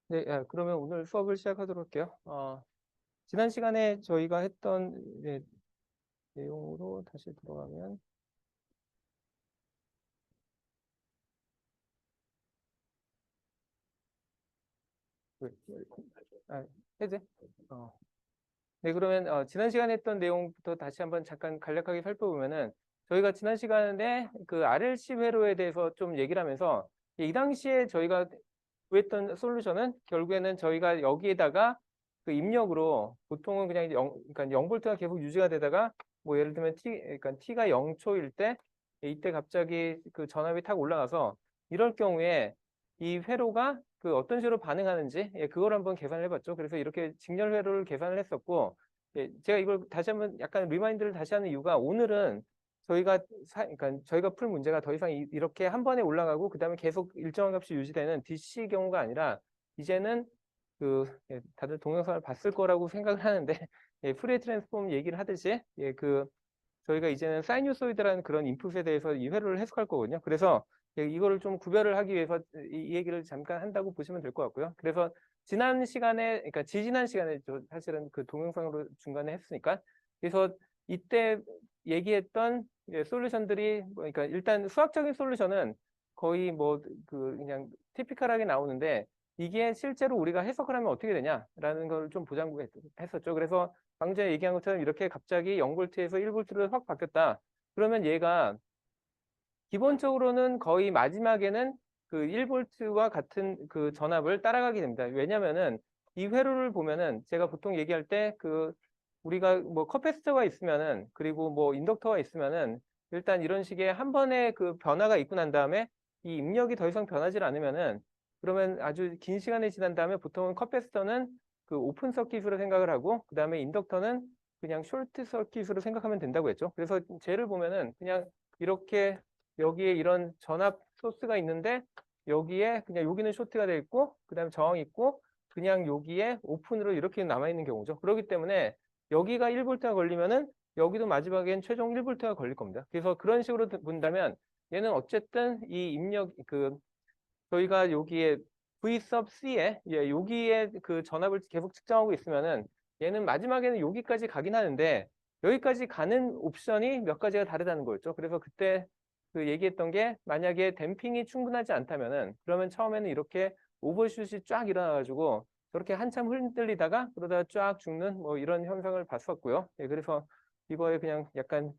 네, 그러면 오늘 수업을 시작하도록 할게요. 지난 시간에 저희가 했던 내용으로 다시 들어가면, 왜, 아, 해제? 어. 네, 그러면 지난 시간에 했던 내용부터 다시 한번 잠깐 간략하게 살펴보면은 저희가 지난 시간에 그 RLC 회로에 대해서 좀 얘기를 하면서 이 당시에 저희가 구했던 솔루션은 결국에는 저희가 여기에다가 그 입력으로 보통은 그냥 그러니까 0볼트가 계속 유지가 되다가 뭐 예를 들면 그러니까 T가 0초일 때 이때 갑자기 그 전압이 탁 올라가서 이럴 경우에 이 회로가 그 어떤 식으로 반응하는지 그걸 한번 계산을 해봤죠. 그래서 이렇게 직렬 회로를 계산을 했었고 제가 이걸 다시 한번 약간 리마인드를 다시 하는 이유가 오늘은 저희가 그러니까 저희가 풀 문제가 더 이상 이렇게 한 번에 올라가고 그다음에 계속 일정한 값이 유지되는 DC 경우가 아니라 이제는 다들 동영상을 봤을 거라고 생각을 하는데 프리에 트랜스폼 얘기를 하듯이 저희가 이제는 사이누소이드라는 그런 인풋에 대해서 이 회로를 해석할 거거든요. 그래서 이거를 좀 구별을 하기 위해서 이 얘기를 잠깐 한다고 보시면 될 것 같고요. 그래서 지난 시간에, 그러니까 지지난 시간에 사실은 그 동영상으로 중간에 했으니까 그래서 이때 얘기했던 솔루션들이 그러니까 일단 수학적인 솔루션은 거의 뭐 그 그냥 티피컬하게 나오는데 이게 실제로 우리가 해석을 하면 어떻게 되냐라는 걸 좀 보자고 했었죠. 그래서 방금 전에 얘기한 것처럼 이렇게 갑자기 0볼트에서 1볼트로 확 바뀌었다. 그러면 얘가 기본적으로는 거의 마지막에는 그 1볼트와 같은 그 전압을 따라가게 됩니다. 왜냐면은 이 회로를 보면은 제가 보통 얘기할 때 우리가 뭐 커패시터가 있으면은 그리고 뭐 인덕터가 있으면은 일단 이런 식의 한 번의 그 변화가 있고 난 다음에 이 입력이 더 이상 변하지 않으면은 그러면 아주 긴 시간이 지난 다음에 보통은 커패시터는 그 오픈 서킷으로 생각을 하고 그다음에 인덕터는 그냥 숏 서킷으로 생각하면 된다고 했죠. 그래서 쟤를 보면은 그냥 이렇게 여기에 이런 전압 소스가 있는데 여기에 그냥 여기는 쇼트가 돼 있고 그다음에 저항이 있고 그냥 여기에 오픈으로 이렇게 남아 있는 경우죠. 그렇기 때문에 여기가 1볼트가 걸리면은 여기도 마지막엔 최종 1볼트가 걸릴 겁니다. 그래서 그런 식으로 본다면 얘는 어쨌든 이 입력 저희가 여기에 V sub C에 여기에 그 전압을 계속 측정하고 있으면은 얘는 마지막에는 여기까지 가긴 하는데 여기까지 가는 옵션이 몇 가지가 다르다는 거였죠. 그래서 그때 그 얘기했던 게 만약에 댐핑이 충분하지 않다면은 그러면 처음에는 이렇게 오버슛이 쫙 일어나가지고 저렇게 한참 흔들리다가 그러다가 쫙 죽는 뭐 이런 현상을 봤었고요. 그래서 이거에 그냥 약간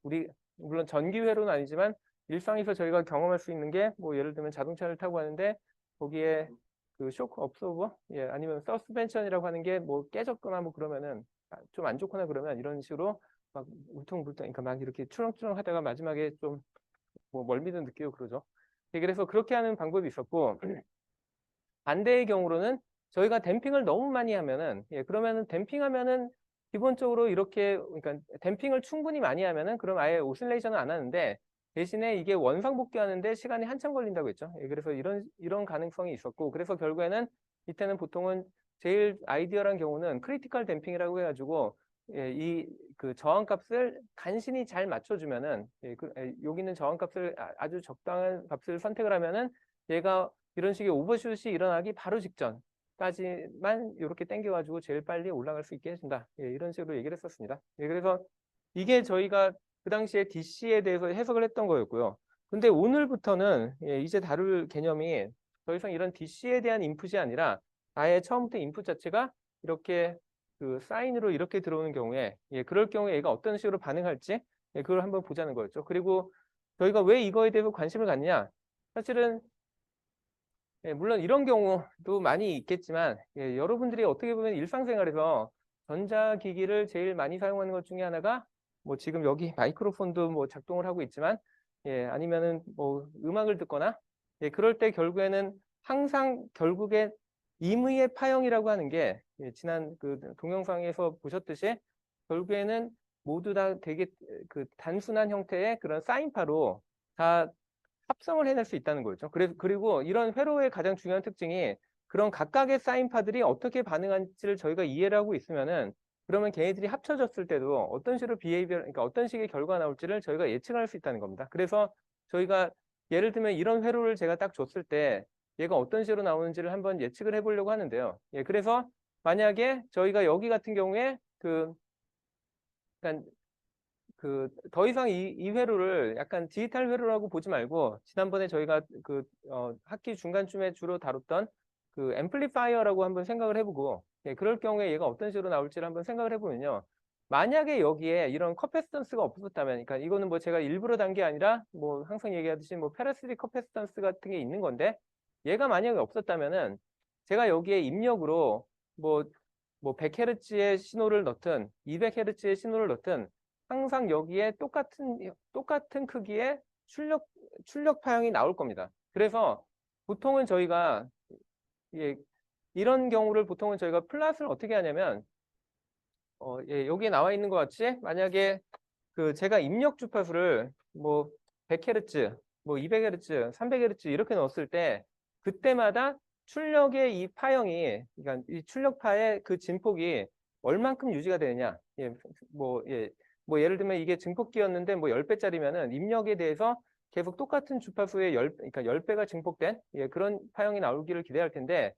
물론 전기회로는 아니지만 일상에서 저희가 경험할 수 있는 게 뭐 예를 들면 자동차를 타고 가는데 거기에 그 쇼크 업소버 아니면 서스펜션이라고 하는 게 뭐 깨졌거나 뭐 그러면은 좀 안 좋거나 그러면 이런 식으로 막 울퉁불퉁 그러니까 막 이렇게 추렁추렁 하다가 마지막에 좀 뭐 멀미도 느끼고 그러죠. 그래서 그렇게 하는 방법이 있었고 반대의 경우로는 저희가 댐핑을 너무 많이 하면은 그러면은 댐핑하면은 기본적으로 이렇게 그러니까 댐핑을 충분히 많이 하면은 그럼 아예 오실레이션은 안 하는데 대신에 이게 원상복귀하는데 시간이 한참 걸린다고 했죠. 그래서 이런 가능성이 있었고 그래서 결국에는 이때는 보통은 제일 아이디어한 경우는 크리티컬 댐핑이라고 해가지고 이 그 저항값을 간신히 잘 맞춰주면은 여기 있는 저항값을 아주 적당한 값을 선택을 하면은 얘가 이런 식의 오버슛이 일어나기 바로 직전까지만 이렇게 당겨가지고 제일 빨리 올라갈 수 있게 해준다. 이런 식으로 얘기를 했었습니다. 그래서 이게 저희가 그 당시에 DC에 대해서 해석을 했던 거였고요. 근데 오늘부터는 이제 다룰 개념이 더 이상 이런 DC에 대한 인풋이 아니라 아예 처음부터 인풋 자체가 이렇게 그 사인으로 이렇게 들어오는 경우에 그럴 경우에 얘가 어떤 식으로 반응할지 그걸 한번 보자는 거였죠. 그리고 저희가 왜 이거에 대해서 관심을 갖냐? 사실은 물론 이런 경우도 많이 있겠지만 여러분들이 어떻게 보면 일상생활에서 전자기기를 제일 많이 사용하는 것 중에 하나가 뭐 지금 여기 마이크로폰도 뭐 작동을 하고 있지만 아니면은 뭐 음악을 듣거나 그럴 때 결국에는 항상 결국에 임의의 파형이라고 하는 게 지난 그 동영상에서 보셨듯이 결국에는 모두 다 되게 그 단순한 형태의 그런 사인파로 다 합성을 해낼 수 있다는 거죠. 그리고 이런 회로의 가장 중요한 특징이 그런 각각의 사인파들이 어떻게 반응할지를 저희가 이해를 하고 있으면은 그러면 걔네들이 합쳐졌을 때도 어떤 식으로 그러니까 어떤 식의 결과가 나올지를 저희가 예측할 수 있다는 겁니다. 그래서 저희가 예를 들면 이런 회로를 제가 딱 줬을 때 얘가 어떤 식으로 나오는지를 한번 예측을 해보려고 하는데요. 예, 그래서 만약에 저희가 여기 같은 경우에 그러니까 더 이상 이 회로를 약간 디지털 회로라고 보지 말고 지난번에 저희가 학기 중간쯤에 주로 다뤘던 그 앰플리파이어라고 한번 생각을 해보고, 예, 그럴 경우에 얘가 어떤 식으로 나올지를 한번 생각을 해보면요. 만약에 여기에 이런 커패시턴스가 없었다면, 그러니까 이거는 뭐 제가 일부러 단 게 아니라 뭐 항상 얘기하듯이 뭐 패러시틱 커패시턴스 같은 게 있는 건데, 얘가 만약에 없었다면은 제가 여기에 입력으로 뭐 100Hz의 신호를 넣든 200Hz의 신호를 넣든 항상 여기에 똑같은 크기의 출력 파형이 나올 겁니다. 그래서 보통은 저희가, 예, 이런 경우를 보통은 저희가 플랫을 어떻게 하냐면, 예, 여기에 나와 있는 것 같이 만약에 제가 입력 주파수를 뭐 100Hz, 뭐 200Hz, 300Hz 이렇게 넣었을 때 그때마다 출력의 이 파형이, 그러니까 이 출력파의 그 진폭이 얼만큼 유지가 되느냐. 예, 뭐 예를 들면 이게 증폭기였는데 뭐 10배짜리면은 입력에 대해서 계속 똑같은 주파수의 그러니까 10배가 증폭된, 예, 그런 파형이 나오기를 기대할 텐데,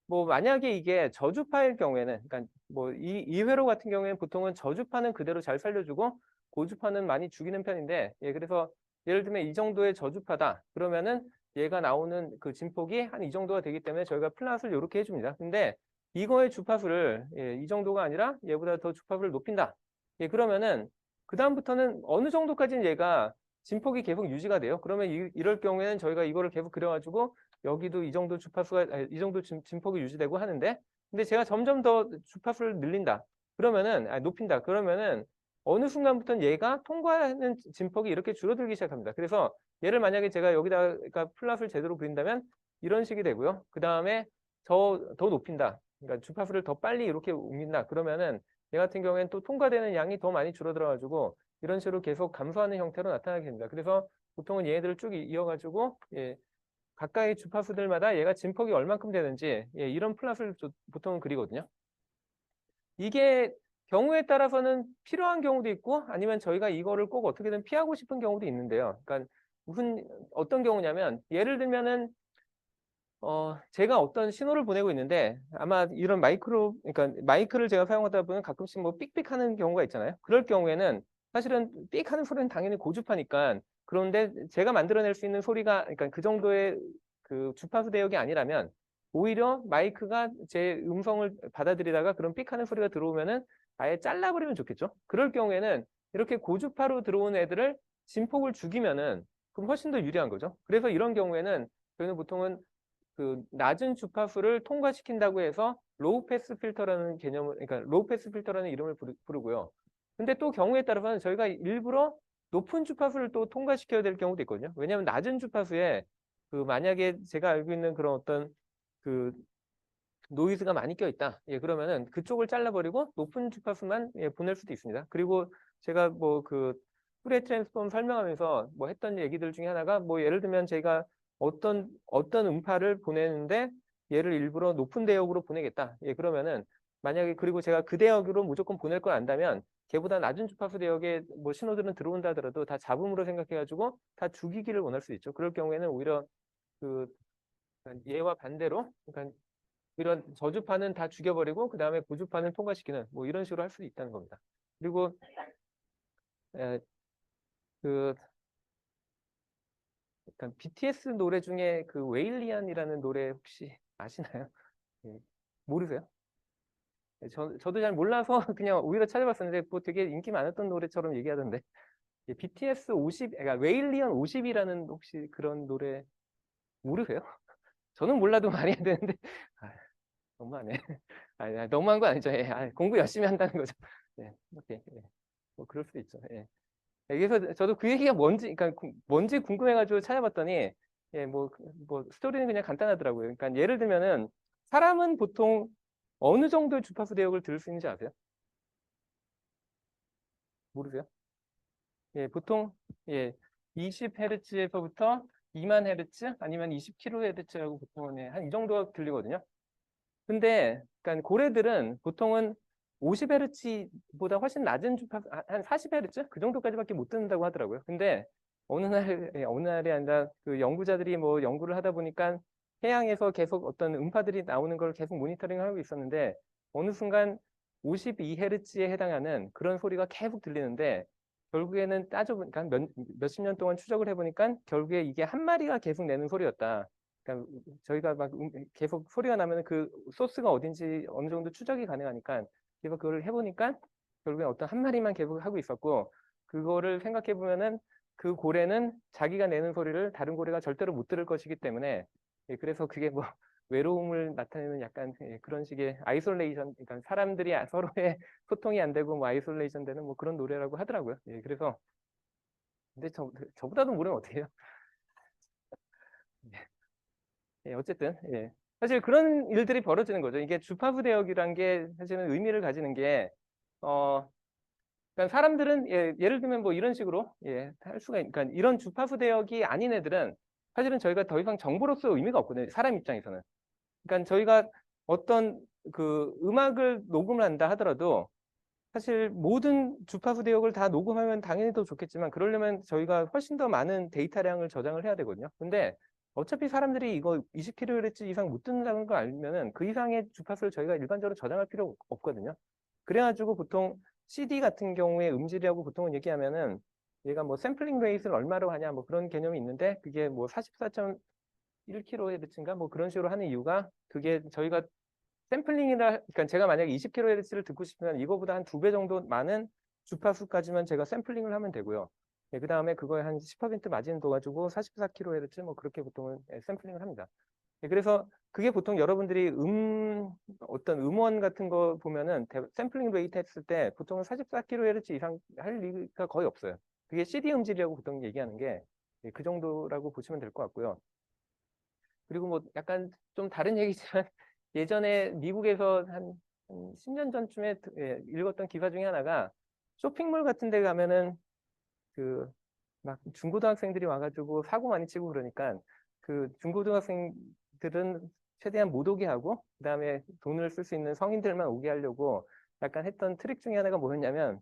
뭐 만약에 이게 저주파일 경우에는, 그러니까 뭐 이 회로 같은 경우에는 보통은 저주파는 그대로 잘 살려주고 고주파는 많이 죽이는 편인데, 예, 그래서 예를 들면 이 정도의 저주파다 그러면은 얘가 나오는 그 진폭이 한 이 정도가 되기 때문에 저희가 플랫을 이렇게 해줍니다. 근데 이거의 주파수를, 예, 이 정도가 아니라 얘보다 더 주파수를 높인다. 예, 그러면은 그 다음부터는 어느 정도까지는 얘가 진폭이 계속 유지가 돼요. 그러면 이럴 경우에는 저희가 이거를 계속 그려가지고 여기도 이 정도 주파수가, 이 정도 진폭이 유지되고 하는데, 근데 제가 점점 더 주파수를 늘린다. 그러면은, 높인다. 그러면은 어느 순간부터는 얘가 통과하는 진폭이 이렇게 줄어들기 시작합니다. 그래서 얘를 만약에 제가 여기다가 플랫을 제대로 그린다면 이런 식이 되고요. 그 다음에 더 높인다. 그러니까 주파수를 더 빨리 이렇게 옮긴다. 그러면은 얘 같은 경우에는 또 통과되는 양이 더 많이 줄어들어가지고 이런 식으로 계속 감소하는 형태로 나타나게 됩니다. 그래서 보통은 얘네들을 쭉 이어가지고, 예, 가까이 주파수들마다 얘가 진폭이 얼만큼 되는지, 예, 이런 플랫을 보통은 그리거든요. 이게 경우에 따라서는 필요한 경우도 있고 아니면 저희가 이거를 꼭 어떻게든 피하고 싶은 경우도 있는데요. 그러니까 어떤 경우냐면 예를 들면은 제가 어떤 신호를 보내고 있는데 아마 이런 그러니까 마이크를 제가 사용하다 보면 가끔씩 뭐 삑삑하는 경우가 있잖아요. 그럴 경우에는 사실은 삑 하는 소리는 당연히 고주파니까, 그런데 제가 만들어낼 수 있는 소리가, 그러니까 그 정도의 그 주파수 대역이 아니라면 오히려 마이크가 제 음성을 받아들이다가 그런 삑 하는 소리가 들어오면은 아예 잘라버리면 좋겠죠. 그럴 경우에는 이렇게 고주파로 들어온 애들을 진폭을 죽이면은 그럼 훨씬 더 유리한 거죠. 그래서 이런 경우에는 저희는 보통은 낮은 주파수를 통과시킨다고 해서 로우 패스 필터라는 개념을, 그러니까 로우 패스 필터라는 이름을 부르고요. 근데 또 경우에 따라서는 저희가 일부러 높은 주파수를 또 통과시켜야 될 경우도 있거든요. 왜냐하면 낮은 주파수에 만약에 제가 알고 있는 그런 어떤 그 노이즈가 많이 껴있다. 예, 그러면은 그쪽을 잘라버리고 높은 주파수만, 예, 보낼 수도 있습니다. 그리고 제가 뭐 푸리에 트랜스폼 설명하면서 뭐 했던 얘기들 중에 하나가 뭐 예를 들면 제가 어떤 음파를 보내는데 얘를 일부러 높은 대역으로 보내겠다. 예, 그러면은 만약에 그리고 제가 그 대역으로 무조건 보낼 걸 안다면 걔보다 낮은 주파수 대역에 뭐 신호들은 들어온다 하더라도 다 잡음으로 생각해가지고 다 죽이기를 원할 수 있죠. 그럴 경우에는 오히려 그 얘와 반대로, 그러니까 이런 저주파는 다 죽여버리고 그 다음에 고주파는 통과시키는 뭐 이런 식으로 할 수 있다는 겁니다. 그리고 에, 그 약간 BTS 노래 중에 웨일리안이라는 노래 혹시 아시나요? 예, 모르세요? 예, 저도 잘 몰라서 그냥 오히려 찾아봤었는데 뭐 되게 인기 많았던 노래처럼 얘기하던데, 예, BTS 50, 그러니까 웨일리안 50이라는 혹시 그런 노래 모르세요? 저는 몰라도 말이 안 되는데 너무하네. 너무한 거 아니죠. 예, 공부 열심히 한다는 거죠. 네, 오케이. 예. 뭐 그럴 수도 있죠. 예. 그래서 저도 그 얘기가 그러니까 뭔지 궁금해가지고 찾아봤더니, 예, 뭐 스토리는 그냥 간단하더라고요. 그러니까 예를 들면은 사람은 보통 어느 정도의 주파수 대역을 들을 수 있는지 아세요? 모르세요? 예, 보통, 예, 20Hz에서부터 2만 헤르츠 아니면 20kHz라고 보통은, 예, 한 이 정도가 들리거든요. 근데 그러니까 고래들은 보통은 50Hz보다 훨씬 낮은 주파수, 한 40Hz 그 정도까지밖에 못 듣는다고 하더라고요. 근데 어느 날이 아니라 연구자들이 뭐 연구를 하다 보니까 해양에서 계속 어떤 음파들이 나오는 걸 계속 모니터링하고 있었는데 어느 순간 52Hz에 해당하는 그런 소리가 계속 들리는데 결국에는 따져보니까 몇십 년 동안 추적을 해보니까 결국에 이게 한 마리가 계속 내는 소리였다. 그러니까 저희가 막 계속 소리가 나면 그 소스가 어딘지 어느 정도 추적이 가능하니까 그래서 그걸 해보니까 결국에 어떤 한 마리만 계속 하고 있었고 그거를 생각해 보면은 그 고래는 자기가 내는 소리를 다른 고래가 절대로 못 들을 것이기 때문에 예, 그래서 그게 뭐 외로움을 나타내는 약간 예, 그런 식의 아이솔레이션, 그러니까 사람들이 서로의 소통이 안 되고 뭐 아이솔레이션 되는 뭐 그런 노래라고 하더라고요. 예, 그래서 근데 저보다도 모르면 어떻게 해요? 예, 어쨌든 예. 사실 그런 일들이 벌어지는 거죠. 이게 주파수 대역이란 게 사실은 의미를 가지는 게 그러니까 사람들은 예를 들면 뭐 이런 식으로 할 수가 그러니까 이런 주파수 대역이 아닌 애들은 사실은 저희가 더 이상 정보로서 의미가 없거든요. 사람 입장에서는. 그러니까 저희가 어떤 그 음악을 녹음을 한다 하더라도 사실 모든 주파수 대역을 다 녹음하면 당연히 더 좋겠지만 그러려면 저희가 훨씬 더 많은 데이터량을 저장을 해야 되거든요. 근데 어차피 사람들이 이거 20kHz 이상 못 듣는다는 걸 알면은 그 이상의 주파수를 저희가 일반적으로 저장할 필요 없거든요. 그래가지고 보통 CD 같은 경우에 음질이라고 보통은 얘기하면은 얘가 뭐 샘플링 레이트를 얼마로 하냐 뭐 그런 개념이 있는데 그게 뭐 44.1kHz인가 뭐 그런 식으로 하는 이유가 그게 저희가 샘플링이라 그러니까 제가 만약에 20kHz를 듣고 싶으면 이거보다 한 2배 정도 많은 주파수까지만 제가 샘플링을 하면 되고요. 예, 그 다음에 그거에 한 10% 마진 둬가지고 44kHz 뭐 그렇게 보통은 샘플링을 합니다. 예, 그래서 그게 보통 여러분들이 어떤 음원 같은 거 보면은 샘플링 레이트 했을 때 보통은 44kHz 이상 할 리가 거의 없어요. 그게 CD 음질이라고 보통 얘기하는 게 그 정도라고 보시면 될 것 같고요. 그리고 뭐 약간 좀 다른 얘기지만 예전에 미국에서 한 10년 전쯤에 읽었던 기사 중에 하나가 쇼핑몰 같은 데 가면은 그 막 중고등학생들이 와가지고 사고 많이 치고 그러니까 그 중고등학생들은 최대한 못 오게 하고 그다음에 돈을 쓸 수 있는 성인들만 오게 하려고 약간 했던 트릭 중에 하나가 뭐였냐면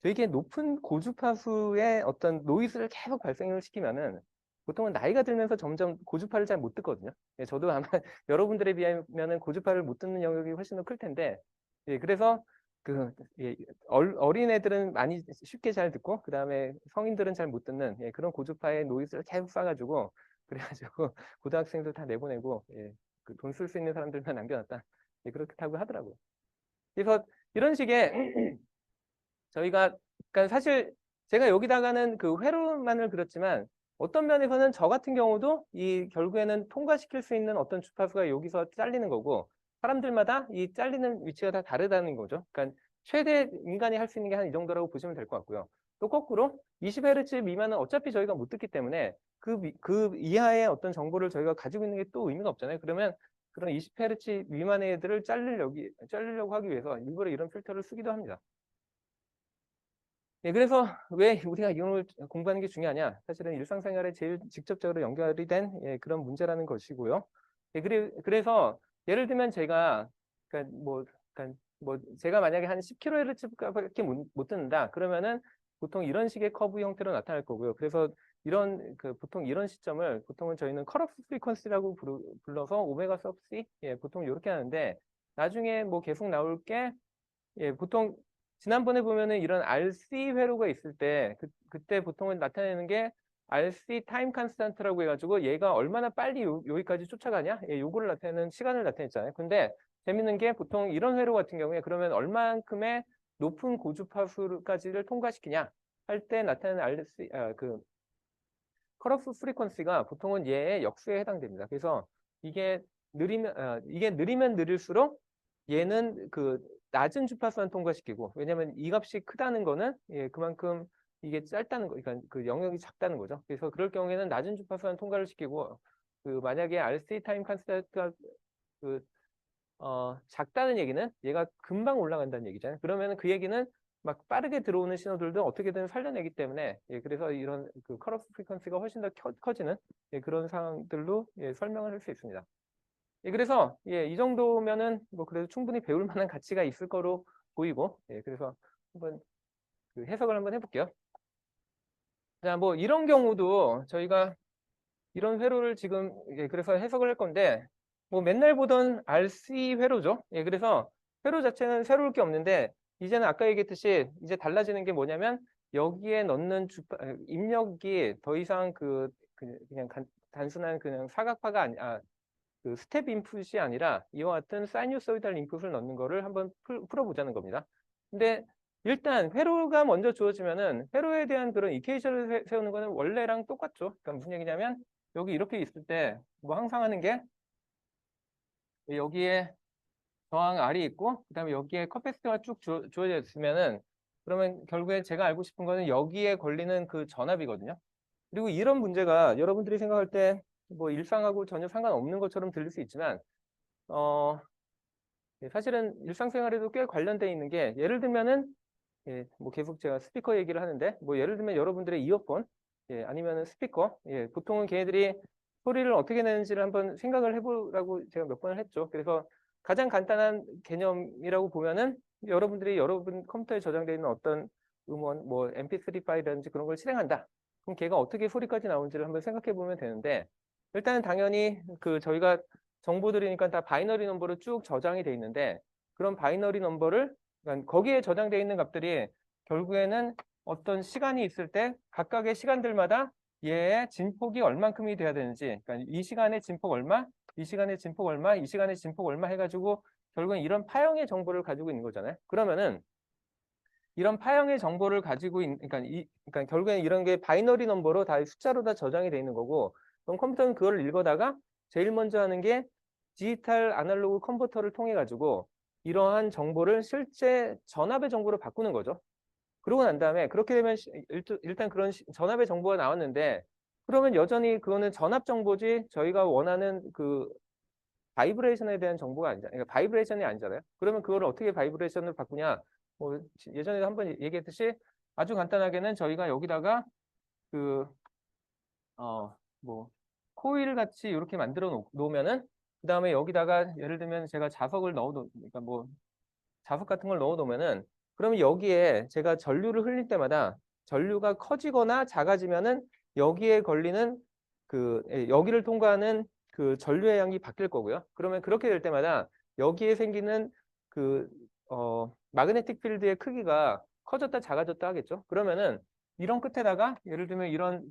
되게 높은 고주파수의 어떤 노이즈를 계속 발생을 시키면은 보통은 나이가 들면서 점점 고주파를 잘 못 듣거든요. 예, 저도 아마 여러분들에 비하면은 고주파를 못 듣는 영역이 훨씬 더 클 텐데, 예, 그래서 그 어린 애들은 많이 쉽게 잘 듣고, 그 다음에 성인들은 잘 못 듣는 그런 고주파의 노이즈를 계속 쏴가지고, 그래가지고 고등학생들 다 내보내고, 그 돈 쓸 수 있는 사람들만 남겨놨다. 그렇다고 하더라고요. 그래서 이런 식의 저희가 그러니까 사실 제가 여기다가는 그 회로만을 그렸지만 어떤 면에서는 저 같은 경우도 이 결국에는 통과시킬 수 있는 어떤 주파수가 여기서 잘리는 거고 사람들마다 이 잘리는 위치가 다 다르다는 거죠. 그러니까 최대 인간이 할 수 있는 게 한 이 정도라고 보시면 될 것 같고요. 또 거꾸로 20Hz 미만은 어차피 저희가 못 듣기 때문에 그 이하의 어떤 정보를 저희가 가지고 있는 게 또 의미가 없잖아요. 그러면 그런 20Hz 미만의 애들을 자르려고 하기 위해서 일부러 이런 필터를 쓰기도 합니다. 네, 그래서 왜 우리가 이론을 공부하는 게 중요하냐? 사실은 일상생활에 제일 직접적으로 연결이 된 그런 문제라는 것이고요. 예, 그래서 예를 들면 제가 그러니까 뭐 제가 만약에 한 10kHz밖에 못 듣는다. 그러면은 보통 이런 식의 커브 형태로 나타날 거고요. 그래서 이런 보통 이런 시점을 보통은 저희는 컷오프 프리퀀시라고 불러서 오메가 서브 C 보통 이렇게 하는데 나중에 뭐 계속 나올 게 보통 지난번에 보면은 이런 RC 회로가 있을 때 그때 보통은 나타내는 게 RC 타임 컨스탄트라고 해가지고 얘가 얼마나 빨리 여기까지 쫓아가냐 요거를 나타내는 시간을 나타냈잖아요. 근데 재밌는 게 보통 이런 회로 같은 경우에 그러면 얼만큼의 높은 고주파수까지를 통과시키냐 할 때 나타내는 RC 컷오프 프리퀀시가 보통은 얘의 역수에 해당됩니다. 그래서 이게 이게 느리면 느릴수록 얘는 그 낮은 주파수만 통과시키고 왜냐면 이 값이 크다는 거는 그만큼 이게 짧다는 거, 그러니까 그 영역이 작다는 거죠. 그래서 그럴 경우에는 낮은 주파수만 통과를 시키고 그 만약에 RC 타임 컨스턴트가 그 작다는 얘기는 얘가 금방 올라간다는 얘기잖아요. 그러면 그 얘기는 막 빠르게 들어오는 신호들도 어떻게든 살려내기 때문에 그래서 이런 그 컷오프 프리퀀시가 훨씬 더 커지는 그런 상황들로 설명을 할 수 있습니다. 그래서 이 정도면은 뭐 그래도 충분히 배울 만한 가치가 있을 거로 보이고 그래서 한번 그 해석을 한번 해볼게요. 자, 뭐 이런 경우도 저희가 이런 회로를 지금 그래서 해석을 할 건데 뭐 맨날 보던 RC 회로죠. 그래서 회로 자체는 새로울 게 없는데 이제는 아까 얘기했듯이 이제 달라지는 게 뭐냐면 여기에 넣는 입력이 더 이상 그냥 단순한 그냥 사각파가 그 스텝 인풋이 아니라 이와 같은 사이누소이달 인풋을 넣는 거를 한번 풀어보자는 겁니다. 근데 일단 회로가 먼저 주어지면은 회로에 대한 그런 이퀘이션을 세우는 거는 원래랑 똑같죠. 그러니까 무슨 얘기냐면 여기 이렇게 있을 때 뭐 항상 하는 게 여기에 저항 R이 있고 그다음에 여기에 커패시터가 쭉 주어져 있으면은 그러면 결국에 제가 알고 싶은 거는 여기에 걸리는 그 전압이거든요. 그리고 이런 문제가 여러분들이 생각할 때 뭐 일상하고 전혀 상관없는 것처럼 들릴 수 있지만 사실은 일상생활에도 꽤 관련돼 있는 게 예를 들면은 뭐 계속 제가 스피커 얘기를 하는데 뭐 예를 들면 여러분들의 이어폰 아니면은 스피커 보통은 걔네들이 소리를 어떻게 내는지를 한번 생각을 해보라고 제가 몇 번을 했죠. 그래서 가장 간단한 개념이라고 보면은 여러분들이 여러분 컴퓨터에 저장되어 있는 어떤 음원 뭐 MP3 파일이라든지 그런 걸 실행한다. 그럼 걔가 어떻게 소리까지 나오는지를 한번 생각해 보면 되는데 일단은 당연히 저희가 정보들이니까 다 바이너리 넘버로 쭉 저장이 돼 있는데 그런 바이너리 넘버를 그러니까 거기에 저장되어 있는 값들이 결국에는 어떤 시간이 있을 때 각각의 시간들마다 얘의 진폭이 얼만큼이 돼야 되는지 그러니까 이 시간의 진폭 얼마, 이 시간의 진폭 얼마, 이 시간의 진폭 얼마 해가지고 결국엔 이런 파형의 정보를 가지고 있는 거잖아요. 그러면은 이런 파형의 정보를 가지고 그러니까 결국엔 이런 게 바이너리 넘버로 다 숫자로 다 저장이 돼 있는 거고 그럼 컴퓨터는 그걸 읽어다가 제일 먼저 하는 게 디지털 아날로그 컨버터를 통해 가지고 이러한 정보를 실제 전압의 정보로 바꾸는 거죠. 그러고 난 다음에 그렇게 되면 일단 그런 전압의 정보가 나왔는데 그러면 여전히 그거는 전압 정보지 저희가 원하는 바이브레이션에 대한 정보가 아니잖아요. 그러니까 바이브레이션이 아니잖아요. 그러면 그걸 어떻게 바이브레이션을 바꾸냐? 뭐 예전에도 한번 얘기했듯이 아주 간단하게는 저희가 여기다가 그 뭐 코일 같이 이렇게 만들어 놓으면은 그다음에 여기다가 예를 들면 제가 자석을 그러니까 뭐 자석 같은 걸 넣어 놓으면은 그러면 여기에 제가 전류를 흘릴 때마다 전류가 커지거나 작아지면은 여기에 걸리는 여기를 통과하는 그 전류의 양이 바뀔 거고요. 그러면 그렇게 될 때마다 여기에 생기는 마그네틱 필드의 크기가 커졌다 작아졌다 하겠죠. 그러면은 이런 끝에다가 예를 들면 이런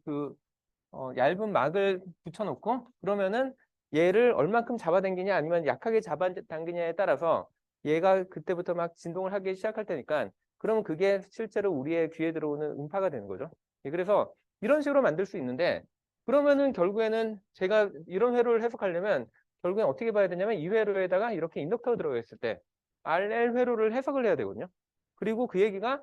얇은 막을 붙여놓고 그러면은 얘를 얼만큼 잡아당기냐 아니면 약하게 잡아당기냐에 따라서 얘가 그때부터 막 진동을 하기 시작할 테니까 그러면 그게 실제로 우리의 귀에 들어오는 음파가 되는 거죠. 그래서 이런 식으로 만들 수 있는데 그러면은 결국에는 제가 이런 회로를 해석하려면 결국엔 어떻게 봐야 되냐면 이 회로에다가 이렇게 인덕터가 들어가 있을 때 RL 회로를 해석을 해야 되거든요. 그리고 그 얘기가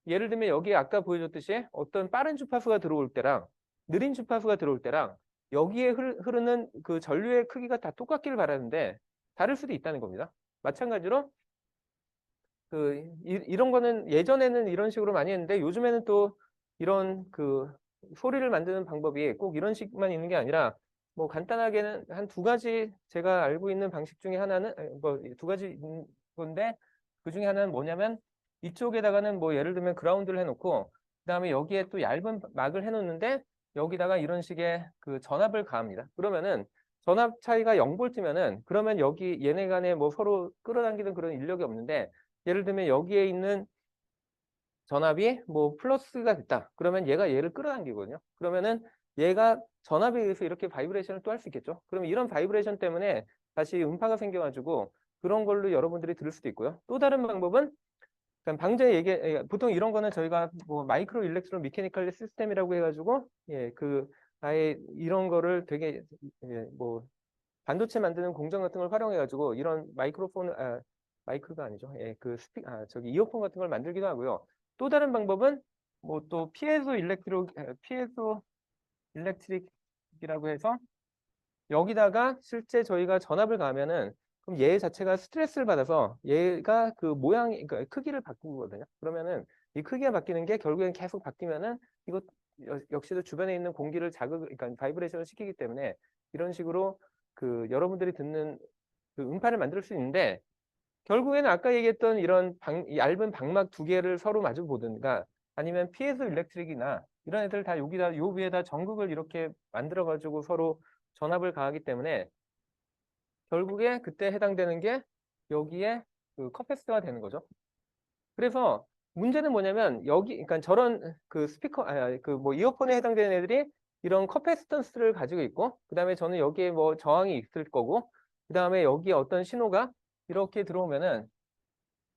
예를 들면 여기에 아까 보여줬듯이 어떤 빠른 주파수가 들어올 때랑 느린 주파수가 들어올 때랑 여기에 흐르는 그 전류의 크기가 다 똑같기를 바라는데 다를 수도 있다는 겁니다. 마찬가지로 이런 거는 예전에는 이런 식으로 많이 했는데 요즘에는 또 이런 소리를 만드는 방법이 꼭 이런 식만 있는 게 아니라 뭐 간단하게는 한 두 가지 제가 알고 있는 방식 중에 하나는 뭐 두 가지 있는 건데 그 중에 하나는 뭐냐면 이쪽에다가는 뭐 예를 들면 그라운드를 해놓고 그다음에 여기에 또 얇은 막을 해놓는데 여기다가 이런 식의 전압을 가합니다. 그러면은 전압 차이가 0V면은 그러면 여기 얘네 간에 뭐 서로 끌어당기는 그런 인력이 없는데 예를 들면 여기에 있는 전압이 뭐 플러스가 됐다. 그러면 얘가 얘를 끌어당기거든요. 그러면은 얘가 전압에 의해서 이렇게 바이브레이션을 또 할 수 있겠죠. 그러면 이런 바이브레이션 때문에 다시 음파가 생겨가지고 그런 걸로 여러분들이 들을 수도 있고요. 또 다른 방법은 방제 보통 이런 거는 저희가 뭐 마이크로 일렉트로 미케니컬 시스템이라고 해가지고 아예 이런 거를 되게 뭐 반도체 만드는 공정 같은 걸 활용해가지고 이런 마이크가 아니죠. 저기 이어폰 같은 걸 만들기도 하고요. 또 다른 방법은 뭐 또 피에소 일렉트릭이라고 해서 여기다가 실제 저희가 전압을 가하면은 그럼 얘 자체가 스트레스를 받아서 얘가 그러니까 크기를 바꾸거든요. 그러면은 이 크기가 바뀌는 게 결국엔 계속 바뀌면은 이거 역시도 주변에 있는 공기를 그러니까 바이브레이션을 시키기 때문에 이런 식으로 여러분들이 듣는 음파를 만들 수 있는데 결국에는 아까 얘기했던 이런 얇은 방막 두 개를 서로 마주 보든가 아니면 피에소 일렉트릭이나 이런 애들 다 여기다 요 위에다 전극을 이렇게 만들어 가지고 서로 전압을 가하기 때문에 결국에 그때 해당되는 게 여기에 그 커패스가 되는 거죠. 그래서 문제는 뭐냐면 여기 그러니까 저런 그 스피커 그 뭐 이어폰에 해당되는 애들이 이런 커패시턴스를 가지고 있고 그다음에 저는 여기에 뭐 저항이 있을 거고 그다음에 여기에 어떤 신호가 이렇게 들어오면은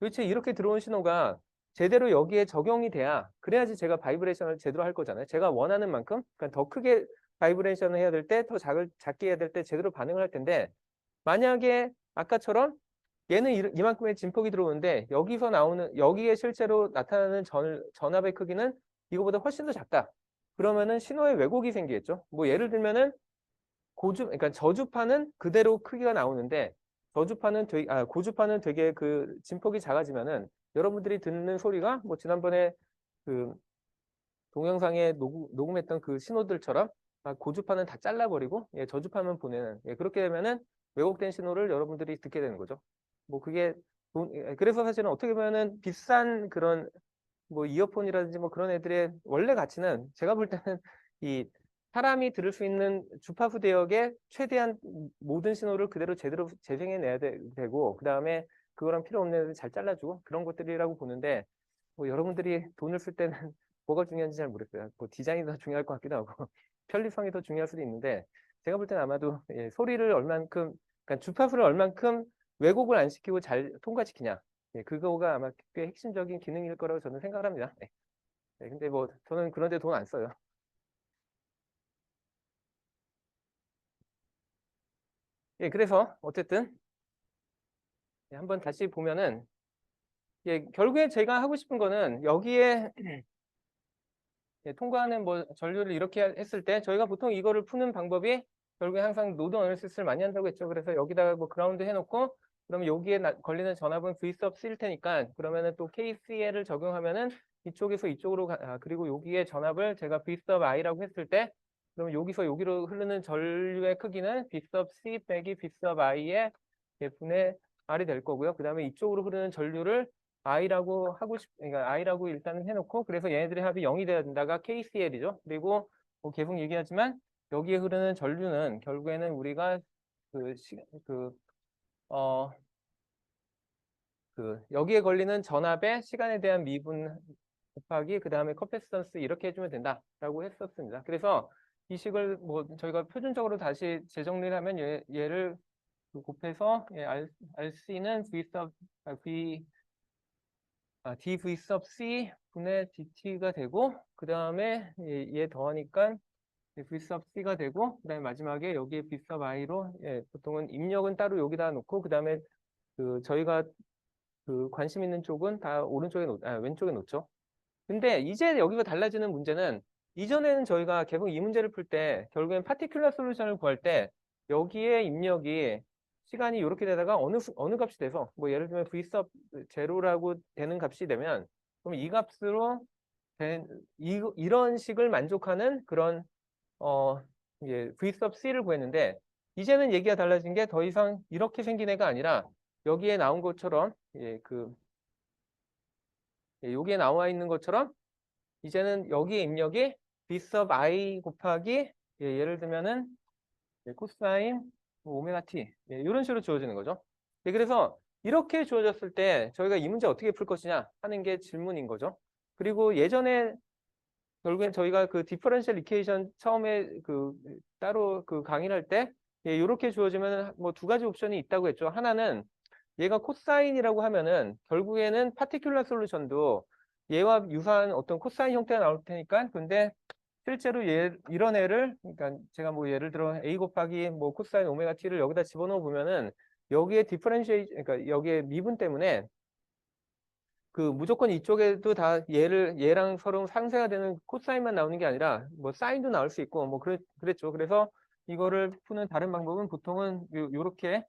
도대체 이렇게 들어온 신호가 제대로 여기에 적용이 돼야 그래야지 제가 바이브레이션을 제대로 할 거잖아요. 제가 원하는 만큼 그러니까 더 크게 바이브레이션을 해야 될 때 더 작게 해야 될 때 제대로 반응을 할 텐데 만약에 아까처럼 얘는 이만큼의 진폭이 들어오는데 여기서 나오는 여기에 실제로 나타나는 전압의 크기는 이거보다 훨씬 더 작다. 그러면은 신호에 왜곡이 생기겠죠. 뭐 예를 들면은 그러니까 저주파는 그대로 크기가 나오는데 고주파는 되게 그 진폭이 작아지면은 여러분들이 듣는 소리가 뭐 지난번에 그 동영상에 녹음했던 그 신호들처럼 고주파는 다 잘라버리고 저주파만 보내는 그렇게 되면은 왜곡된 신호를 여러분들이 듣게 되는 거죠. 뭐 그게 그래서 사실은 어떻게 보면은 비싼 그런 뭐 이어폰이라든지 뭐 그런 애들의 원래 가치는 제가 볼 때는 이 사람이 들을 수 있는 주파수 대역의 최대한 모든 신호를 그대로 제대로 재생해내야 되고 그다음에 그거랑 필요 없는 애들 잘 잘라주고 그런 것들이라고 보는데 뭐 여러분들이 돈을 쓸 때는 뭐가 중요한지 잘 모르겠어요. 뭐 디자인이 더 중요할 것 같기도 하고 편리성이 더 중요할 수도 있는데 제가 볼 때는 아마도 소리를 얼만큼 그러니까 주파수를 얼만큼 왜곡을 안 시키고 잘 통과시키냐 그거가 아마 꽤 핵심적인 기능일 거라고 저는 생각을 합니다. 네. 근데 뭐 저는 그런데 돈 안 써요. 그래서 어쨌든 한번 다시 보면은 결국에 제가 하고 싶은 거는 여기에 통과하는 뭐 전류를 이렇게 했을 때 저희가 보통 이거를 푸는 방법이 결국에 항상 노드 어널리시스를 많이 한다고 했죠. 그래서 여기다가 뭐 그라운드 해놓고 그러면 여기에 걸리는 전압은 V sub C일 테니까 그러면은 또 KCL을 적용하면은 이쪽에서 이쪽으로 그리고 여기에 전압을 제가 V sub I라고 했을 때 그러면 여기서 여기로 흐르는 전류의 크기는 V sub C 빼기 V sub I의 분의 R이 될 거고요. 그 다음에 이쪽으로 흐르는 전류를 I라고 그러니까 I라고 일단은 해놓고, 그래서 얘네들의 합이 0이 돼야 된다가 KCL이죠. 그리고 뭐 계속 얘기하지만 여기에 흐르는 전류는 결국에는 우리가 그, 그, 어, 여기에 걸리는 전압의 시간에 대한 미분 곱하기 그 다음에 커패시턴스 이렇게 해주면 된다라고 했었습니다. 그래서 이 식을 뭐 저희가 표준적으로 다시 재정리를 하면 얘를 곱해서 RC는 V sub V dv sub c 분의 dt가 되고 그 다음에 얘 더하니까 v sub c가 되고 그 다음에 마지막에 여기에 v sub i로 보통은 입력은 따로 여기다 놓고 그 다음에 저희가 관심 있는 쪽은 다 왼쪽에 놓죠. 근데 이제 여기서 달라지는 문제는 이전에는 저희가 개봉 이 문제를 풀 때 결국엔 파티큘러 솔루션을 구할 때 여기에 입력이 시간이 이렇게 되다가 어느 값이 돼서 뭐 예를 들면 v sub 제로라고 되는 값이 되면 그럼 이 값으로 된 이런 식을 만족하는 그런 v sub c를 구했는데 이제는 얘기가 달라진 게 더 이상 이렇게 생긴 애가 아니라 여기에 나온 것처럼 여기에 나와 있는 것처럼 이제는 여기에 입력이 b sub i 곱하기 예를 들면은 코사인 오메가 t 이런 식으로 주어지는 거죠. 그래서 이렇게 주어졌을 때 저희가 이 문제 어떻게 풀 것이냐 하는 게 질문인 거죠. 그리고 예전에 결국엔 저희가 그 디퍼런셜 이퀘이션 처음에 따로 강의를 할 때 이렇게 주어지면 뭐 두 가지 옵션이 있다고 했죠. 하나는 얘가 코사인이라고 하면은 결국에는 파티큘러 솔루션도 얘와 유사한 어떤 코사인 형태가 나올 테니까 근데 실제로 이런 애를 그러니까 제가 뭐 예를 들어 a 곱하기 뭐 코사인 오메가 t를 여기다 집어넣어 보면은 여기에 그러니까 여기에 미분 때문에 무조건 이쪽에도 다 얘랑 서로 상쇄가 되는 코사인만 나오는 게 아니라 뭐 사인도 나올 수 있고 뭐 그랬죠. 그래서 이거를 푸는 다른 방법은 보통은 요렇게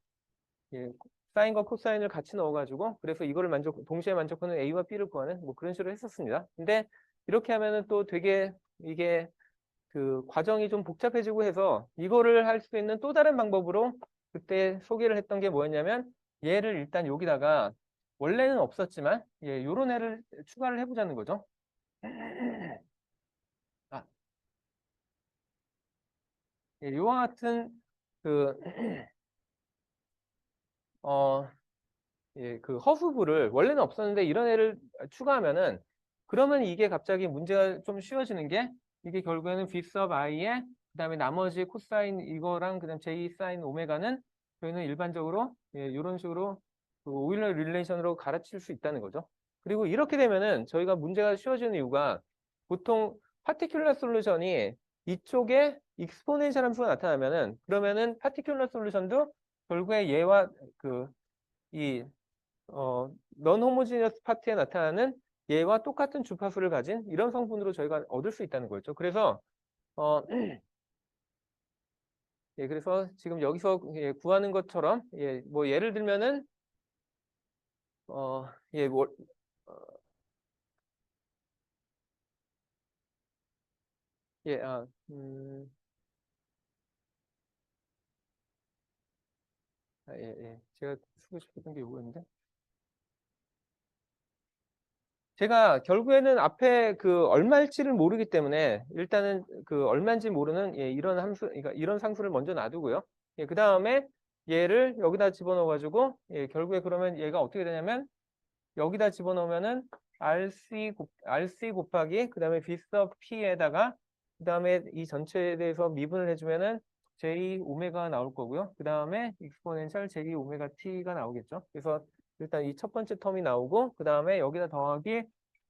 사인과 코사인을 같이 넣어가지고 그래서 이거를 동시에 만족하는 A와 B를 구하는 뭐 그런 식으로 했었습니다. 근데 이렇게 하면은 또 되게 이게 과정이 좀 복잡해지고 해서 이거를 할 수 있는 또 다른 방법으로 그때 소개를 했던 게 뭐였냐면 얘를 일단 여기다가 원래는 없었지만 요런 애를 추가를 해보자는 거죠. 예, 이와 같은 그, 어, 예, 그 허수부를 원래는 없었는데 이런 애를 추가하면은 그러면 이게 갑자기 문제가 좀 쉬워지는 게 이게 결국에는 V sub i에 그다음에 나머지 코사인 이거랑 그다음 J 사인 오메가는 저희는 일반적으로 예, 이런 식으로 그 오일러 릴레이션으로 갈아칠 수 있다는 거죠. 그리고 이렇게 되면은 저희가 문제가 쉬워지는 이유가 보통 파티큘러 솔루션이 이쪽에 익스포넨셜 함수가 나타나면은 그러면은 파티큘러 솔루션도 결국에 얘와 그이 넌 호모지니어스 파트에 나타나는 얘와 똑같은 주파수를 가진 이런 성분으로 저희가 얻을 수 있다는 거죠. 그래서 어, 예, 그래서 지금 여기서 예, 구하는 것처럼 예, 뭐 예를 들면은 예, 뭐 어, 예, 예, 예. 제가 쓰고 싶었던 게 이거였는데 제가 결국에는 앞에 그 얼마일지를 모르기 때문에 일단은 그 얼마인지 모르는 예, 이런 함수, 그러니까 이런 상수를 먼저 놔두고요. 예, 그 다음에 얘를 여기다 집어넣어 가지고 예, 결국에 그러면 얘가 어떻게 되냐면 여기다 집어넣으면은 RC 곱하기 그 다음에 B sub P에다가 그 다음에 이 전체에 대해서 미분을 해주면은 J 오메가 나올 거고요. 그 다음에 익스포넨셜 J 오메가 T가 나오겠죠. 그래서 일단 이 첫 번째 텀이 나오고 그 다음에 여기다 더하기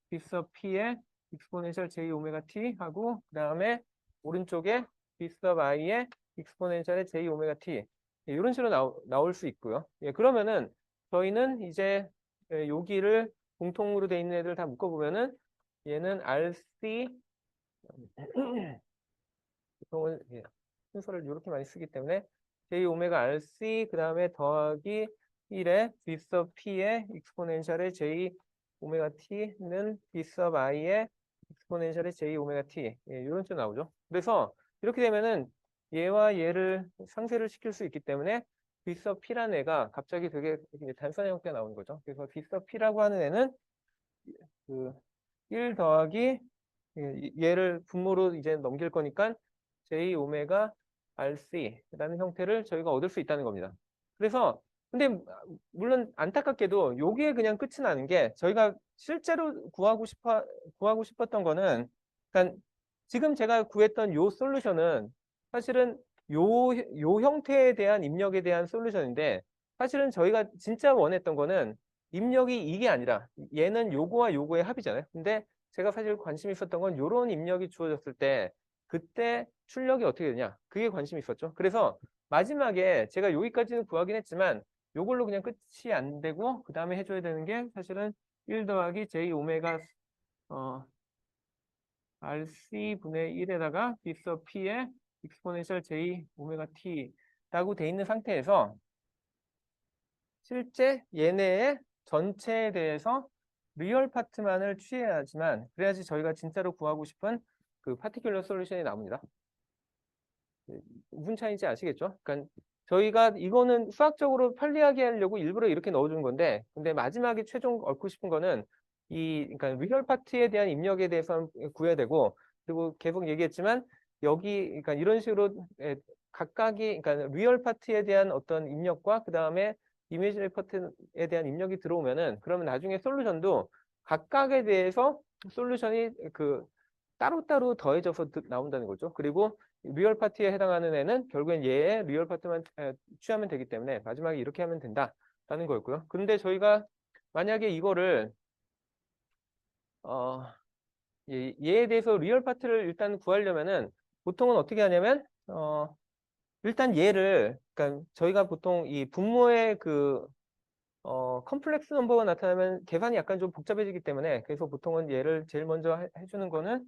B sub P에 익스포넨셜 J 오메가 T 하고 그 다음에 오른쪽에 B sub I에 익스포넨셜의 J 오메가 T 예, 이런 식으로 나올 수 있고요. 예, 그러면은 저희는 이제 예, 여기를 공통으로 돼 있는 애들 다 묶어보면은 얘는 RC 보통은 예, 순서를 이렇게 많이 쓰기 때문에 J 오메가 RC 그 다음에 더하기 1에 B sub P의 익스포넨셜의 J 오메가 T는 B sub I의 익스포넨셜의 J 오메가 T 예, 이런 식으로 나오죠. 그래서 이렇게 되면은 얘와 얘를 상쇄를 시킬 수 있기 때문에 B sub P라는 애가 갑자기 되게 단순한 형태가 나오는 거죠. 그래서 B sub P라고 하는 애는 그 1 더하기 예, 얘를 분모로 이제 넘길 거니까 J 오메가 RC라는 형태를 저희가 얻을 수 있다는 겁니다. 그래서 근데 물론 안타깝게도 여기에 그냥 끝이 나는 게 저희가 실제로 구하고 싶었던 거는 그러니까 지금 제가 구했던 요 솔루션은 사실은 요 형태에 대한 입력에 대한 솔루션인데 사실은 저희가 진짜 원했던 거는 입력이 이게 아니라 얘는 요거와 요거의 합이잖아요. 근데 제가 사실 관심 있었던 건 요런 입력이 주어졌을 때 그때 출력이 어떻게 되냐 그게 관심이 있었죠. 그래서 마지막에 제가 여기까지는 구하긴 했지만 요걸로 그냥 끝이 안 되고 그 다음에 해줘야 되는 게 사실은 1 더하기 J 오메가 어, RC분의 1에다가 B sub P의 익스포넨셜 J 오메가 T라고 돼 있는 상태에서 실제 얘네의 전체에 대해서 리얼 파트만을 취해야지만 그래야지 저희가 진짜로 구하고 싶은 그 파티큘러 솔루션이 나옵니다. 무슨 차이인지 아시겠죠? 그러니까 저희가 이거는 수학적으로 편리하게 하려고 일부러 이렇게 넣어준 건데 근데 마지막에 최종 얻고 싶은 거는 이 그러니까 리얼 파트에 대한 입력에 대해서 구해야 되고 그리고 계속 얘기했지만 여기 그러니까 이런 식으로 각각이 그러니까 리얼 파트에 대한 어떤 입력과 그 다음에 이미지널 파트에 대한 입력이 들어오면은 그러면 나중에 솔루션도 각각에 대해서 솔루션이 그 따로따로 더해져서 나온다는 거죠. 그리고 리얼 파티에 해당하는 애는 결국엔 얘의 리얼 파트만 취하면 되기 때문에 마지막에 이렇게 하면 된다라는 거였고요. 근데 저희가 만약에 이거를 어, 얘에 대해서 리얼 파트를 일단 구하려면은 보통은 어떻게 하냐면 일단 얘를 그러니까 저희가 보통 이 분모의 그 컴플렉스 넘버가 나타나면 계산이 약간 좀 복잡해지기 때문에 그래서 보통은 얘를 제일 먼저 해주는 거는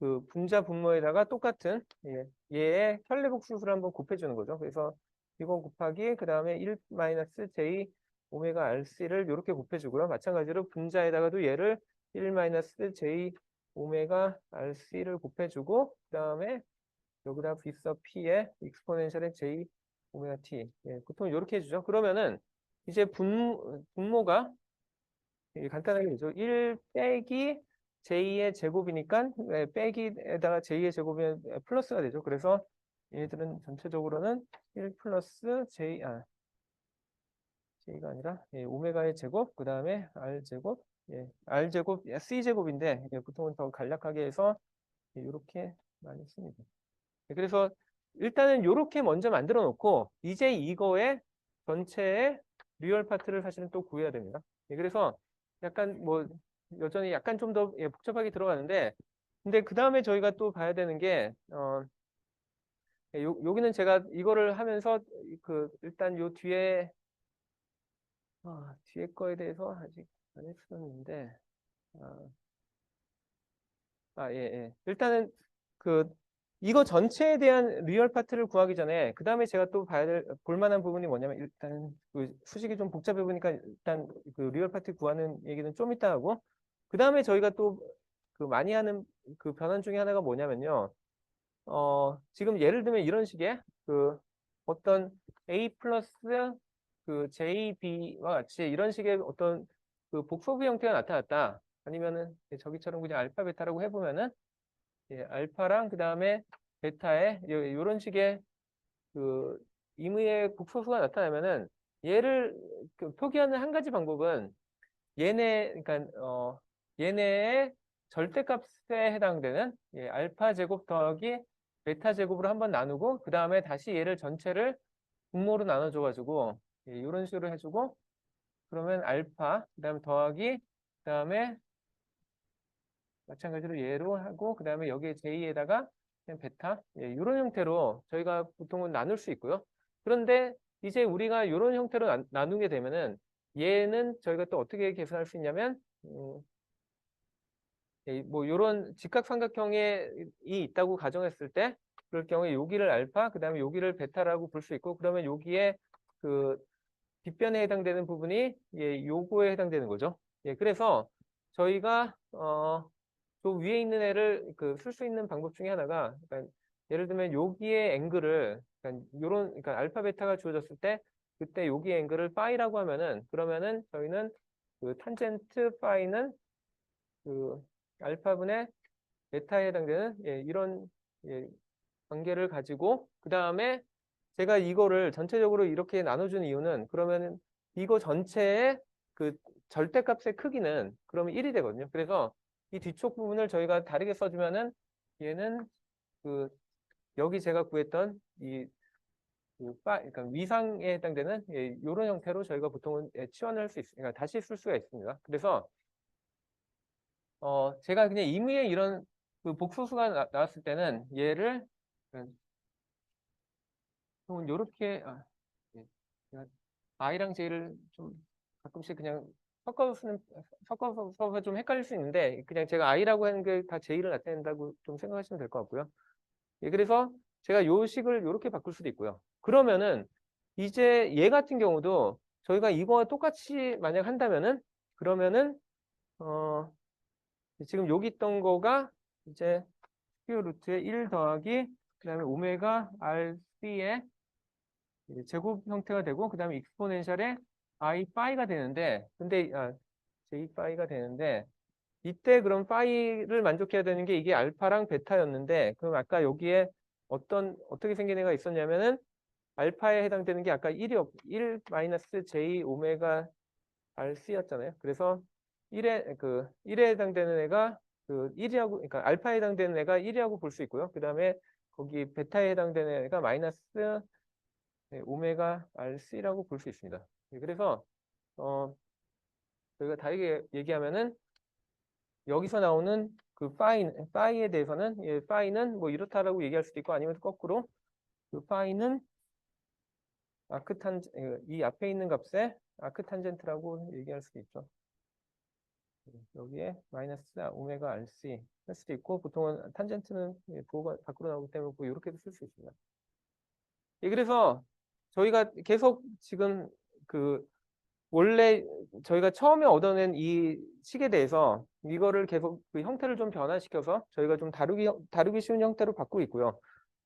그 분자 분모에다가 똑같은 예, 얘의 현례복수수를 한번 곱해주는 거죠. 그래서 이거 곱하기 그 다음에 1 마이너스 J 오메가 RC를 이렇게 곱해주고요. 마찬가지로 분자에다가도 얘를 1 마이너스 J 오메가 RC를 곱해주고 그 다음에 여기다 B sub P에 익스포넨셜의 J 오메가 T 예, 보통 이렇게 해주죠. 그러면은 이제 분모가 간단하게 되죠. 1 빼기 J의 제곱이니까 빼기에다가 J의 제곱이면 플러스가 되죠. 그래서 얘들은 전체적으로는 1 플러스 J가 아니라 오메가의 제곱, 그 다음에 R제곱, R제곱, C제곱인데 보통은 더 간략하게 해서 이렇게 많이 씁니다. 그래서 일단은 이렇게 먼저 만들어 놓고 이제 이거의 전체의 리얼 파트를 사실은 또 구해야 됩니다. 그래서 약간 뭐 여전히 약간 좀 더 복잡하게 들어가는데 근데 그 다음에 저희가 또 봐야 되는 게 여기는 제가 이거를 하면서 일단 요 뒤에 거에 대해서 아직 안 했었는데 일단은 이거 전체에 대한 리얼 파트를 구하기 전에 그 다음에 제가 또 볼 만한 부분이 뭐냐면 일단 수식이 좀 복잡해 보니까 일단 리얼 파트 구하는 얘기는 좀 이따 하고 그 다음에 저희가 또 많이 하는 변환 중에 하나가 뭐냐면요. 지금 예를 들면 이런 식의 어떤 A 플러스 JB와 같이 이런 식의 어떤 복소부 형태가 나타났다. 아니면은 저기처럼 그냥 알파 베타라고 해보면은 알파랑 그 다음에 베타에 이런 식의 임의의 복소수가 나타나면은 얘를 표기하는 한 가지 방법은 얘네의 절대값에 해당되는 알파 제곱 더하기 베타 제곱으로 한번 나누고 그 다음에 다시 얘를 전체를 분모로 나눠줘가지고 이런 식으로 해주고 그러면 알파 그 다음에 더하기 그 다음에 마찬가지로 얘로 하고 그 다음에 여기에 J에다가 그냥 베타 이런 형태로 저희가 보통은 나눌 수 있고요. 그런데 이제 우리가 이런 형태로 나누게 되면은 얘는 저희가 또 어떻게 계산할 수 있냐면 뭐 이런 직각삼각형이 있다고 가정했을 때 그럴 경우에 여기를 알파 그 다음에 여기를 베타라고 볼 수 있고 그러면 여기에 뒷변에 해당되는 부분이 요거에 해당되는 거죠. 그래서 저희가 저 위에 있는 애를 쓸 수 있는 방법 중에 하나가 그러니까 예를 들면 여기에 앵글을 그러니까 알파 베타가 주어졌을 때 그때 여기 앵글을 파이라고 하면은 그러면은 저희는 탄젠트 파이는 알파분의 베타에 해당되는 이런 관계를 가지고 그 다음에 제가 이거를 전체적으로 이렇게 나눠준 이유는 그러면은 이거 전체의 절대값의 크기는 그러면 1이 되거든요. 그래서 이 뒤쪽 부분을 저희가 다르게 써주면은 얘는 여기 제가 구했던 그러니까 위상에 해당되는 이런 형태로 저희가 보통은 치환을 할 수 있습니다. 그러니까 다시 쓸 수가 있습니다. 그래서 제가 그냥 임의의 이런 복소수가 나왔을 때는 얘를 이렇게 제가 I랑 J를 좀 가끔씩 그냥 섞어서 좀 헷갈릴 수 있는데 그냥 제가 I라고 하는 게 다 J를 나타낸다고 좀 생각하시면 될 것 같고요. 그래서 제가 요 식을 이렇게 바꿀 수도 있고요. 그러면은 이제 얘 같은 경우도 저희가 이거와 똑같이 만약 한다면은 그러면은 지금 여기 있던 거가 이제 스퀘어 루트의 1 더하기 그다음에 오메가 RC의 제곱 형태가 되고 그다음에 익스포넨셜의 I 파이가 되는데 근데 J 파이가 되는데 이때 그럼 파이를 만족해야 되는 게 이게 알파랑 베타였는데 그럼 아까 여기에 어떻게 생긴 애가 있었냐면은 알파에 해당되는 게 아까 1 마이너스 J 오메가 RC였잖아요. 그래서 1에 해당되는 애가 1이라고 그러니까 알파에 해당되는 애가 1이라고 볼 수 있고요. 그다음에 거기 베타에 해당되는 애가 마이너스 오메가 RC라고 볼 수 있습니다. 그래서 저희가 다르게 얘기하면은 여기서 나오는 파이에 대해서는 파이는 뭐 이렇다라고 얘기할 수도 있고 아니면 거꾸로 파이는 이 앞에 있는 값에 아크탄젠트라고 얘기할 수도 있죠. 여기에 마이너스 오메가 RC 할 수도 있고 보통은 탄젠트는 부호가 밖으로 나오기 때문에 뭐 이렇게도 쓸 수 있습니다. 그래서 저희가 계속 지금 원래 저희가 처음에 얻어낸 이 식에 대해서 이거를 계속 형태를 좀 변화시켜서 저희가 좀 다루기 쉬운 형태로 바꾸고 있고요.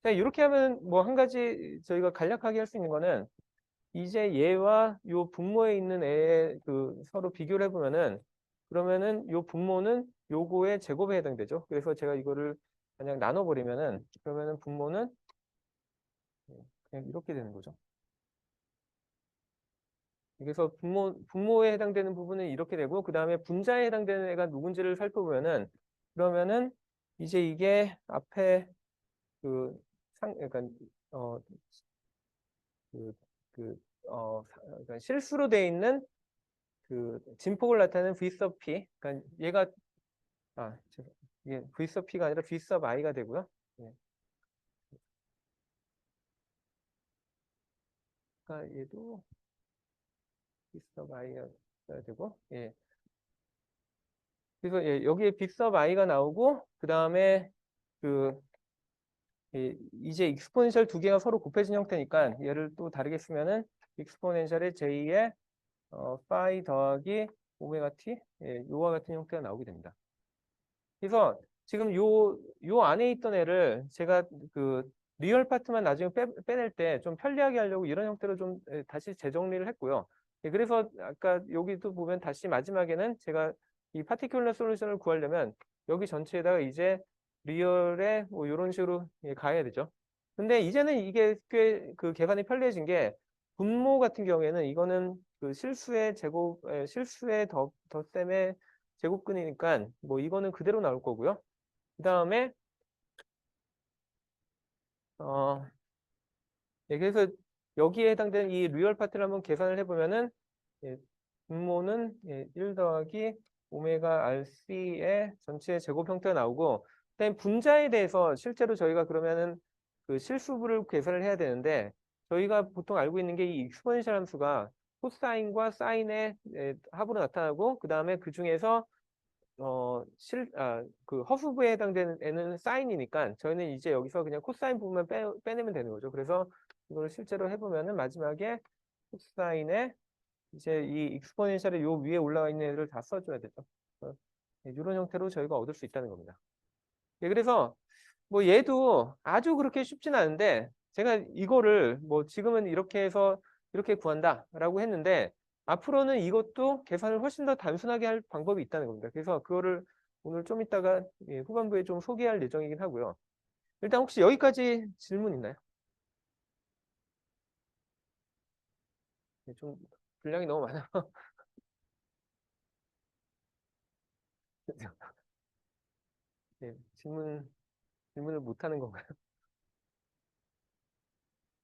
자, 이렇게 하면 뭐 한 가지 저희가 간략하게 할 수 있는 거는 이제 얘와 요 분모에 있는 애 서로 비교를 해보면은 그러면은 요 분모는 요거의 제곱에 해당되죠. 그래서 제가 이거를 그냥 나눠버리면은 그러면은 분모는 이렇게 되는 거죠. 그래서 분모에 해당되는 부분은 이렇게 되고, 그 다음에 분자에 해당되는 애가 누군지를 살펴보면은, 그러면은 이제 이게 앞에 그러니까 어, 그, 그러니까 실수로 돼 있는 그 진폭을 나타내는 V sub P, 그러니까 얘가 이게 V sub P가 아니라 V sub I가 되고요. 예. 그러니까 얘도 V sub I가 되고, 예. 그래서 예, 여기에 V sub I가 나오고, 그 다음에 그 이제 익스포넨셜 두 개가 서로 곱해진 형태니까 얘를 또 다르게 쓰면은 익스포넨셜의 J의 파이 더하기 오메가 T, 예, 요와 같은 형태가 나오게 됩니다. 그래서 지금 요 안에 있던 애를 제가 그 리얼 파트만 나중에 빼낼 때 좀 편리하게 하려고 이런 형태로 좀 다시 재정리를 했고요. 예, 그래서 아까 여기도 보면 다시 마지막에는 제가 이 파티큘러 솔루션을 구하려면 여기 전체에다가 이제 리얼에 뭐 이런 식으로 가야 되죠. 근데 이제는 이게 꽤 그 계산이 편리해진 게 분모 같은 경우에는 이거는 그 실수의 제곱, 실수의 덧셈의 제곱근이니까 뭐 이거는 그대로 나올 거고요. 그 다음에 그래서 여기에 해당되는 이 리얼 파트를 한번 계산을 해보면은 예, 분모는 1 더하기 오메가 RC의 전체 제곱 형태가 나오고, 그다음에 분자에 대해서 실제로 저희가 그러면은 그 실수부를 계산을 해야 되는데, 저희가 보통 알고 있는 게 이 익스포넨셜 함수가 코사인과 사인의 합으로 나타나고, 그 다음에 그 중에서 그 허수부에 해당되는 애는 사인이니까 저희는 이제 여기서 그냥 코사인 부분만 빼내면 되는 거죠. 그래서 이걸 실제로 해보면은 마지막에 코사인에 이제 이 익스포넨셜의 요 위에 올라와 있는 애를 다 써줘야 되죠. 이런 형태로 저희가 얻을 수 있다는 겁니다. 예, 그래서 뭐 얘도 아주 그렇게 쉽진 않은데 제가 이거를 뭐 지금은 이렇게 해서 이렇게 구한다라고 했는데 앞으로는 이것도 계산을 훨씬 더 단순하게 할 방법이 있다는 겁니다. 그래서 그거를 오늘 좀 이따가 후반부에 좀 소개할 예정이긴 하고요. 일단 혹시 여기까지 질문 있나요? 좀 분량이 너무 많아요. 네, 질문을 못 하는 건가요?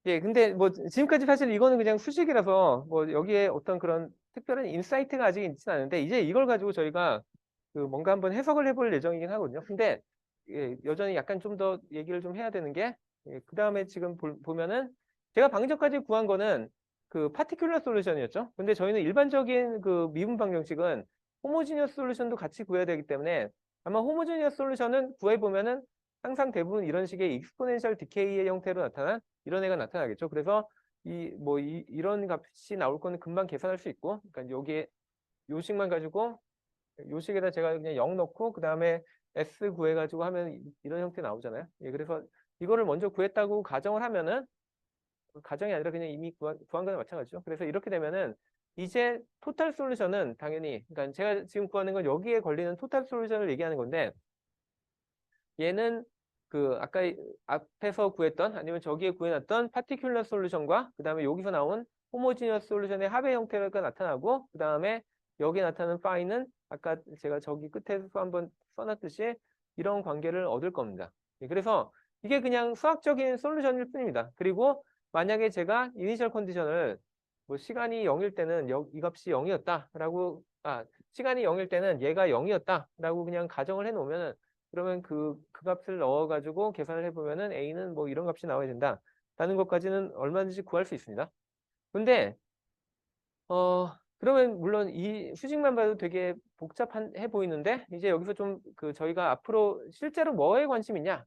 예, 근데 뭐 지금까지 사실 이거는 그냥 수식이라서 뭐 여기에 어떤 그런 특별한 인사이트가 아직 있지는 않은데 이제 이걸 가지고 저희가 그 뭔가 한번 해석을 해볼 예정이긴 하거든요. 근데 여전히 약간 좀 더 얘기를 좀 해야 되는 게 그 다음에 지금 보면은 제가 방금 전까지 구한 거는 그 파티큘러 솔루션이었죠. 근데 저희는 일반적인 그 미분 방정식은 호모지니어스 솔루션도 같이 구해야 되기 때문에 아마 호모지니어스 솔루션은 구해보면은 항상 대부분 이런 식의 익스포넨셜 디케이의 형태로 나타난 이런 애가 나타나겠죠. 그래서 이런 값이 나올 거는 금방 계산할 수 있고, 그러니까 여기에 요식만 가지고 요식에다 제가 그냥 0 넣고 그 다음에 S 구해가지고 하면 이런 형태 나오잖아요. 예, 그래서 이거를 먼저 구했다고 가정을 하면은 가정이 아니라 그냥 이미 구한 거나 마찬가지죠. 그래서 이렇게 되면은 이제 토탈 솔루션은 당연히, 그러니까 제가 지금 구하는 건 여기에 걸리는 토탈 솔루션을 얘기하는 건데 얘는 그 아까 앞에서 구했던 아니면 저기에 구해놨던 파티큘러 솔루션과 그 다음에 여기서 나온 호모지니어스 솔루션의 합의 형태가 나타나고 그 다음에 여기에 나타나는 파이는 아까 제가 저기 끝에서 한번 써놨듯이 이런 관계를 얻을 겁니다. 그래서 이게 그냥 수학적인 솔루션일 뿐입니다. 그리고 만약에 제가 이니셜 컨디션을 뭐 시간이 0일 때는 이 값이 0이었다라고 시간이 0일 때는 얘가 0이었다라고 그냥 가정을 해놓으면 그러면 그 값을 넣어가지고 계산을 해보면은 A는 뭐 이런 값이 나와야 된다. 라는 것까지는 얼마든지 구할 수 있습니다. 근데, 그러면 물론 이 수식만 봐도 되게 복잡해 보이는데, 이제 여기서 좀 그 저희가 앞으로 실제로 뭐에 관심이 있냐를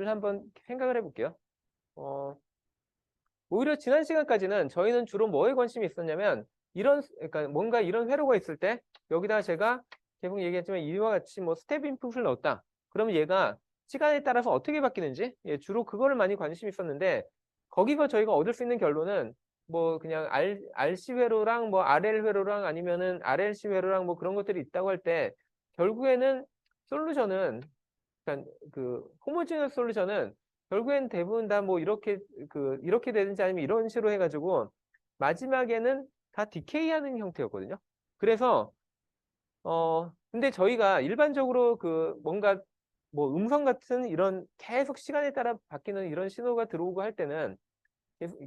한번 생각을 해볼게요. 오히려 지난 시간까지는 저희는 주로 뭐에 관심이 있었냐면, 그러니까 뭔가 이런 회로가 있을 때, 여기다가 제가 계속 얘기했지만 이와 같이 뭐 스텝 인풋을 넣었다. 그러면 얘가 시간에 따라서 어떻게 바뀌는지 주로 그거를 많이 관심이 있었는데 거기서 저희가 얻을 수 있는 결론은 뭐 그냥 RC 회로랑 뭐 RL 회로랑 아니면은 RLC 회로랑 뭐 그런 것들이 있다고 할 때 결국에는 솔루션은 그러니까 그 호모지니어스 솔루션은 결국엔 대부분 다 뭐 이렇게 되든지 아니면 이런 식으로 해가지고 마지막에는 다 디케이하는 형태였거든요. 그래서 근데 저희가 일반적으로 뭔가 뭐 음성 같은 이런 계속 시간에 따라 바뀌는 이런 신호가 들어오고 할 때는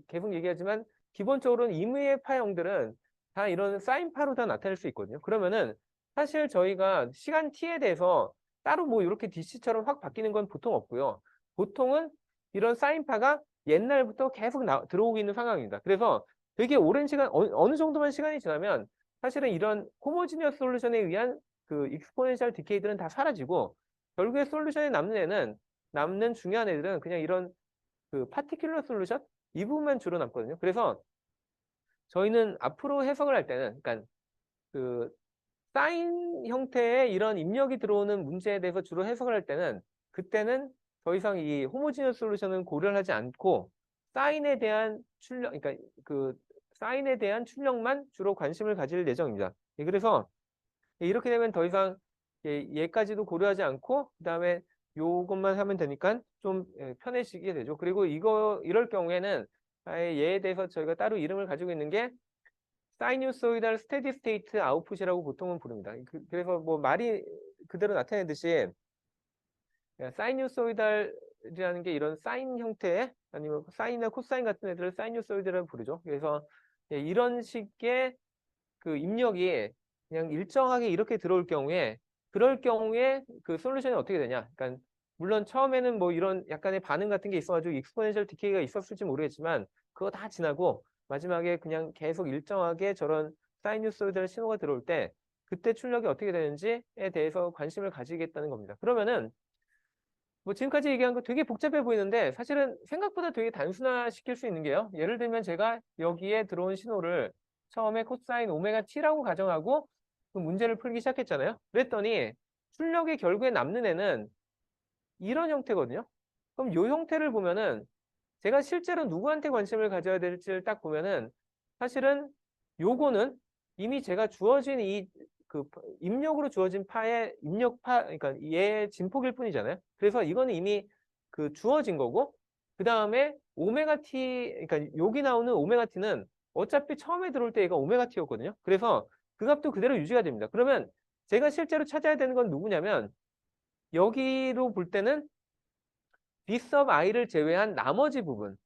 계속 얘기하지만 기본적으로는 임의의 파형들은 다 이런 사인파로 다 나타낼 수 있거든요. 그러면은 사실 저희가 시간 t에 대해서 따로 뭐 이렇게 DC처럼 확 바뀌는 건 보통 없고요. 보통은 이런 사인파가 옛날부터 계속 들어오고 있는 상황입니다. 그래서 되게 오랜 시간, 어느 정도만 시간이 지나면 사실은 이런 호모지니어스 솔루션에 의한 그 익스포넨셜 디케이들은 다 사라지고 결국에 솔루션에 남는 중요한 애들은 그냥 이런 그 파티큘러 솔루션 이 부분만 주로 남거든요. 그래서 저희는 앞으로 해석을 할 때는 그러니까 그 사인 형태의 이런 입력이 들어오는 문제에 대해서 주로 해석을 할 때는 그때는 더 이상 이 호모지니어스 솔루션은 고려를 하지 않고 사인에 대한 출력 그러니까 그 사인에 대한 출력만 주로 관심을 가질 예정입니다. 그래서 이렇게 되면 더 이상 얘까지도 고려하지 않고 그다음에 요것만 하면 되니까 좀 편해지게 되죠. 그리고 이럴 경우에는 아예 얘에 대해서 저희가 따로 이름을 가지고 있는 게 사이누소이달 스테디 스테이트 아웃풋이라고 보통은 부릅니다. 그래서 뭐 말이 그대로 나타내듯이 사이누소이달이라는 게 이런 사인 형태의 아니면 사인이나 코사인 같은 애들을 사이누소이드라고 부르죠. 그래서 이런 식의 그 입력이 그냥 일정하게 이렇게 들어올 경우에 그럴 경우에 그 솔루션이 어떻게 되냐? 그러니까 물론 처음에는 뭐 이런 약간의 반응 같은 게 있어가지고 익스포넨셜 디케이가 있었을지 모르겠지만 그거 다 지나고 마지막에 그냥 계속 일정하게 저런 사이누소이드al 신호가 들어올 때 그때 출력이 어떻게 되는지에 대해서 관심을 가지겠다는 겁니다. 그러면은 뭐 지금까지 얘기한 거 되게 복잡해 보이는데 사실은 생각보다 되게 단순화시킬 수 있는 게요. 예를 들면 제가 여기에 들어온 신호를 처음에 코사인 오메가 t라고 가정하고 그 문제를 풀기 시작했잖아요. 그랬더니 출력이 결국에 남는 애는 이런 형태거든요. 그럼 이 형태를 보면은 제가 실제로 누구한테 관심을 가져야 될지를 딱 보면은 사실은 요거는 이미 제가 주어진 그 입력으로 주어진 파의 입력파 그러니까 얘의 진폭일 뿐이잖아요. 그래서 이거는 이미 그 주어진 거고 그 다음에 오메가 t 그러니까 여기 나오는 오메가 t는 어차피 처음에 들어올 때 얘가 오메가 t였거든요. 그래서 그 값도 그대로 유지가 됩니다. 그러면 제가 실제로 찾아야 되는 건 누구냐면 여기로 볼 때는 B sub i를 제외한 나머지 부분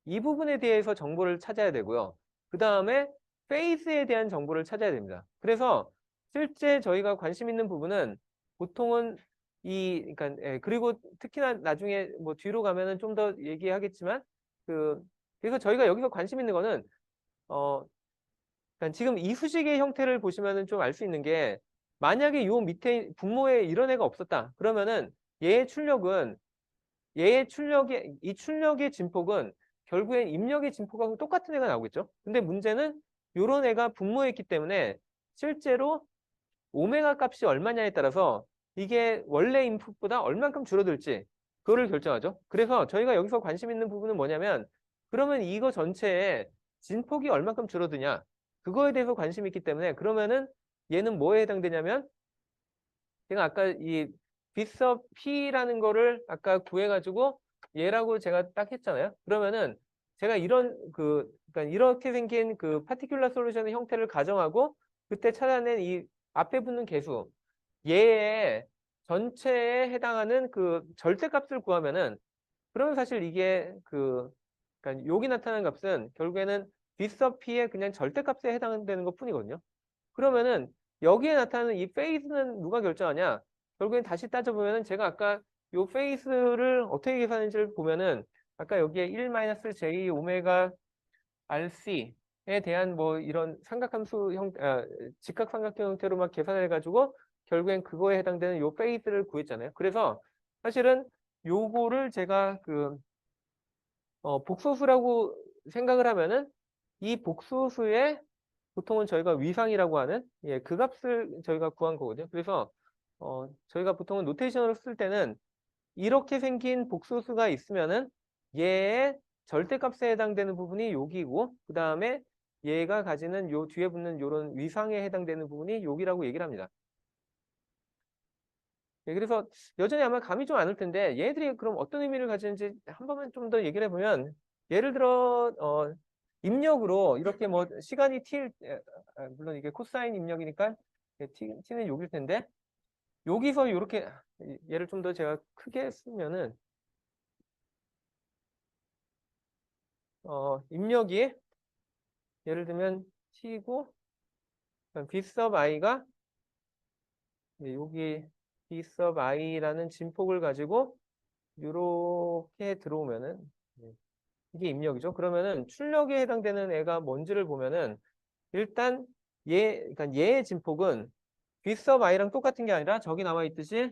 이 부분에 대해서 정보를 찾아야 되고요. 그 다음에 페이스에 대한 정보를 찾아야 됩니다. 그래서 실제 저희가 관심 있는 부분은 보통은 그러니까, 그리고 특히나 나중에 뭐 뒤로 가면은 좀 더 얘기하겠지만, 그래서 저희가 여기서 관심 있는 거는, 그러니까 지금 이 수식의 형태를 보시면은 좀 알 수 있는 게, 만약에 요 밑에 분모에 이런 애가 없었다. 그러면은 얘의 출력은 이 출력의 진폭은 결국엔 입력의 진폭하고 똑같은 애가 나오겠죠. 근데 문제는 요런 애가 분모에 있기 때문에 실제로 오메가 값이 얼마냐에 따라서 이게 원래 인풋보다 얼만큼 줄어들지 그거를 결정하죠. 그래서 저희가 여기서 관심 있는 부분은 뭐냐면 그러면 이거 전체에 진폭이 얼만큼 줄어드냐 그거에 대해서 관심이 있기 때문에 그러면은 얘는 뭐에 해당되냐면 제가 아까 이 빗섭 P라는 거를 아까 구해가지고 얘라고 제가 딱 했잖아요. 그러면은 제가 그러니까 이렇게 생긴 그 파티큘러 솔루션의 형태를 가정하고 그때 찾아낸 이 앞에 붙는 개수 얘의 전체에 해당하는 그 절대값을 구하면은 그러면 사실 이게 그러니까 여기 나타나는 값은 결국에는 빗섭 P의 그냥 절대값에 해당되는 것 뿐이거든요. 그러면은 여기에 나타나는 이 페이스는 누가 결정하냐? 결국엔 다시 따져보면은 제가 아까 요 페이스를 어떻게 계산했는지를 보면은 아까 여기에 1-j 오메가 RC에 대한 뭐 이런 직각삼각형 형태로 막 계산해가지고 결국엔 그거에 해당되는 요 페이스를 구했잖아요. 그래서 사실은 요거를 제가 복소수라고 생각을 하면은 이 복소수의 보통은 저희가 위상이라고 하는 그 값을 저희가 구한 거거든요. 그래서 저희가 보통은 노테이션으로 쓸 때는 이렇게 생긴 복소수가 있으면은 얘의 절대값에 해당되는 부분이 여기고 그 다음에 얘가 가지는 요 뒤에 붙는 요런 위상에 해당되는 부분이 여기라고 얘기를 합니다. 예, 그래서 여전히 아마 감이 좀 안 올 텐데 얘들이 그럼 어떤 의미를 가지는지 한 번만 좀 더 얘기를 해보면 예를 들어 입력으로 이렇게 뭐 시간이 물론 이게 코사인 입력이니까 t는 여기일 텐데 여기서 이렇게 얘를 좀 더 제가 크게 쓰면은 입력이 예를 들면 t고 b sub i가 여기 b sub i라는 진폭을 가지고 이렇게 들어오면은 이게 입력이죠. 그러면은 출력에 해당되는 애가 뭔지를 보면은 일단 그러니까 얘의 진폭은 b sub i랑 똑같은 게 아니라 저기 나와 있듯이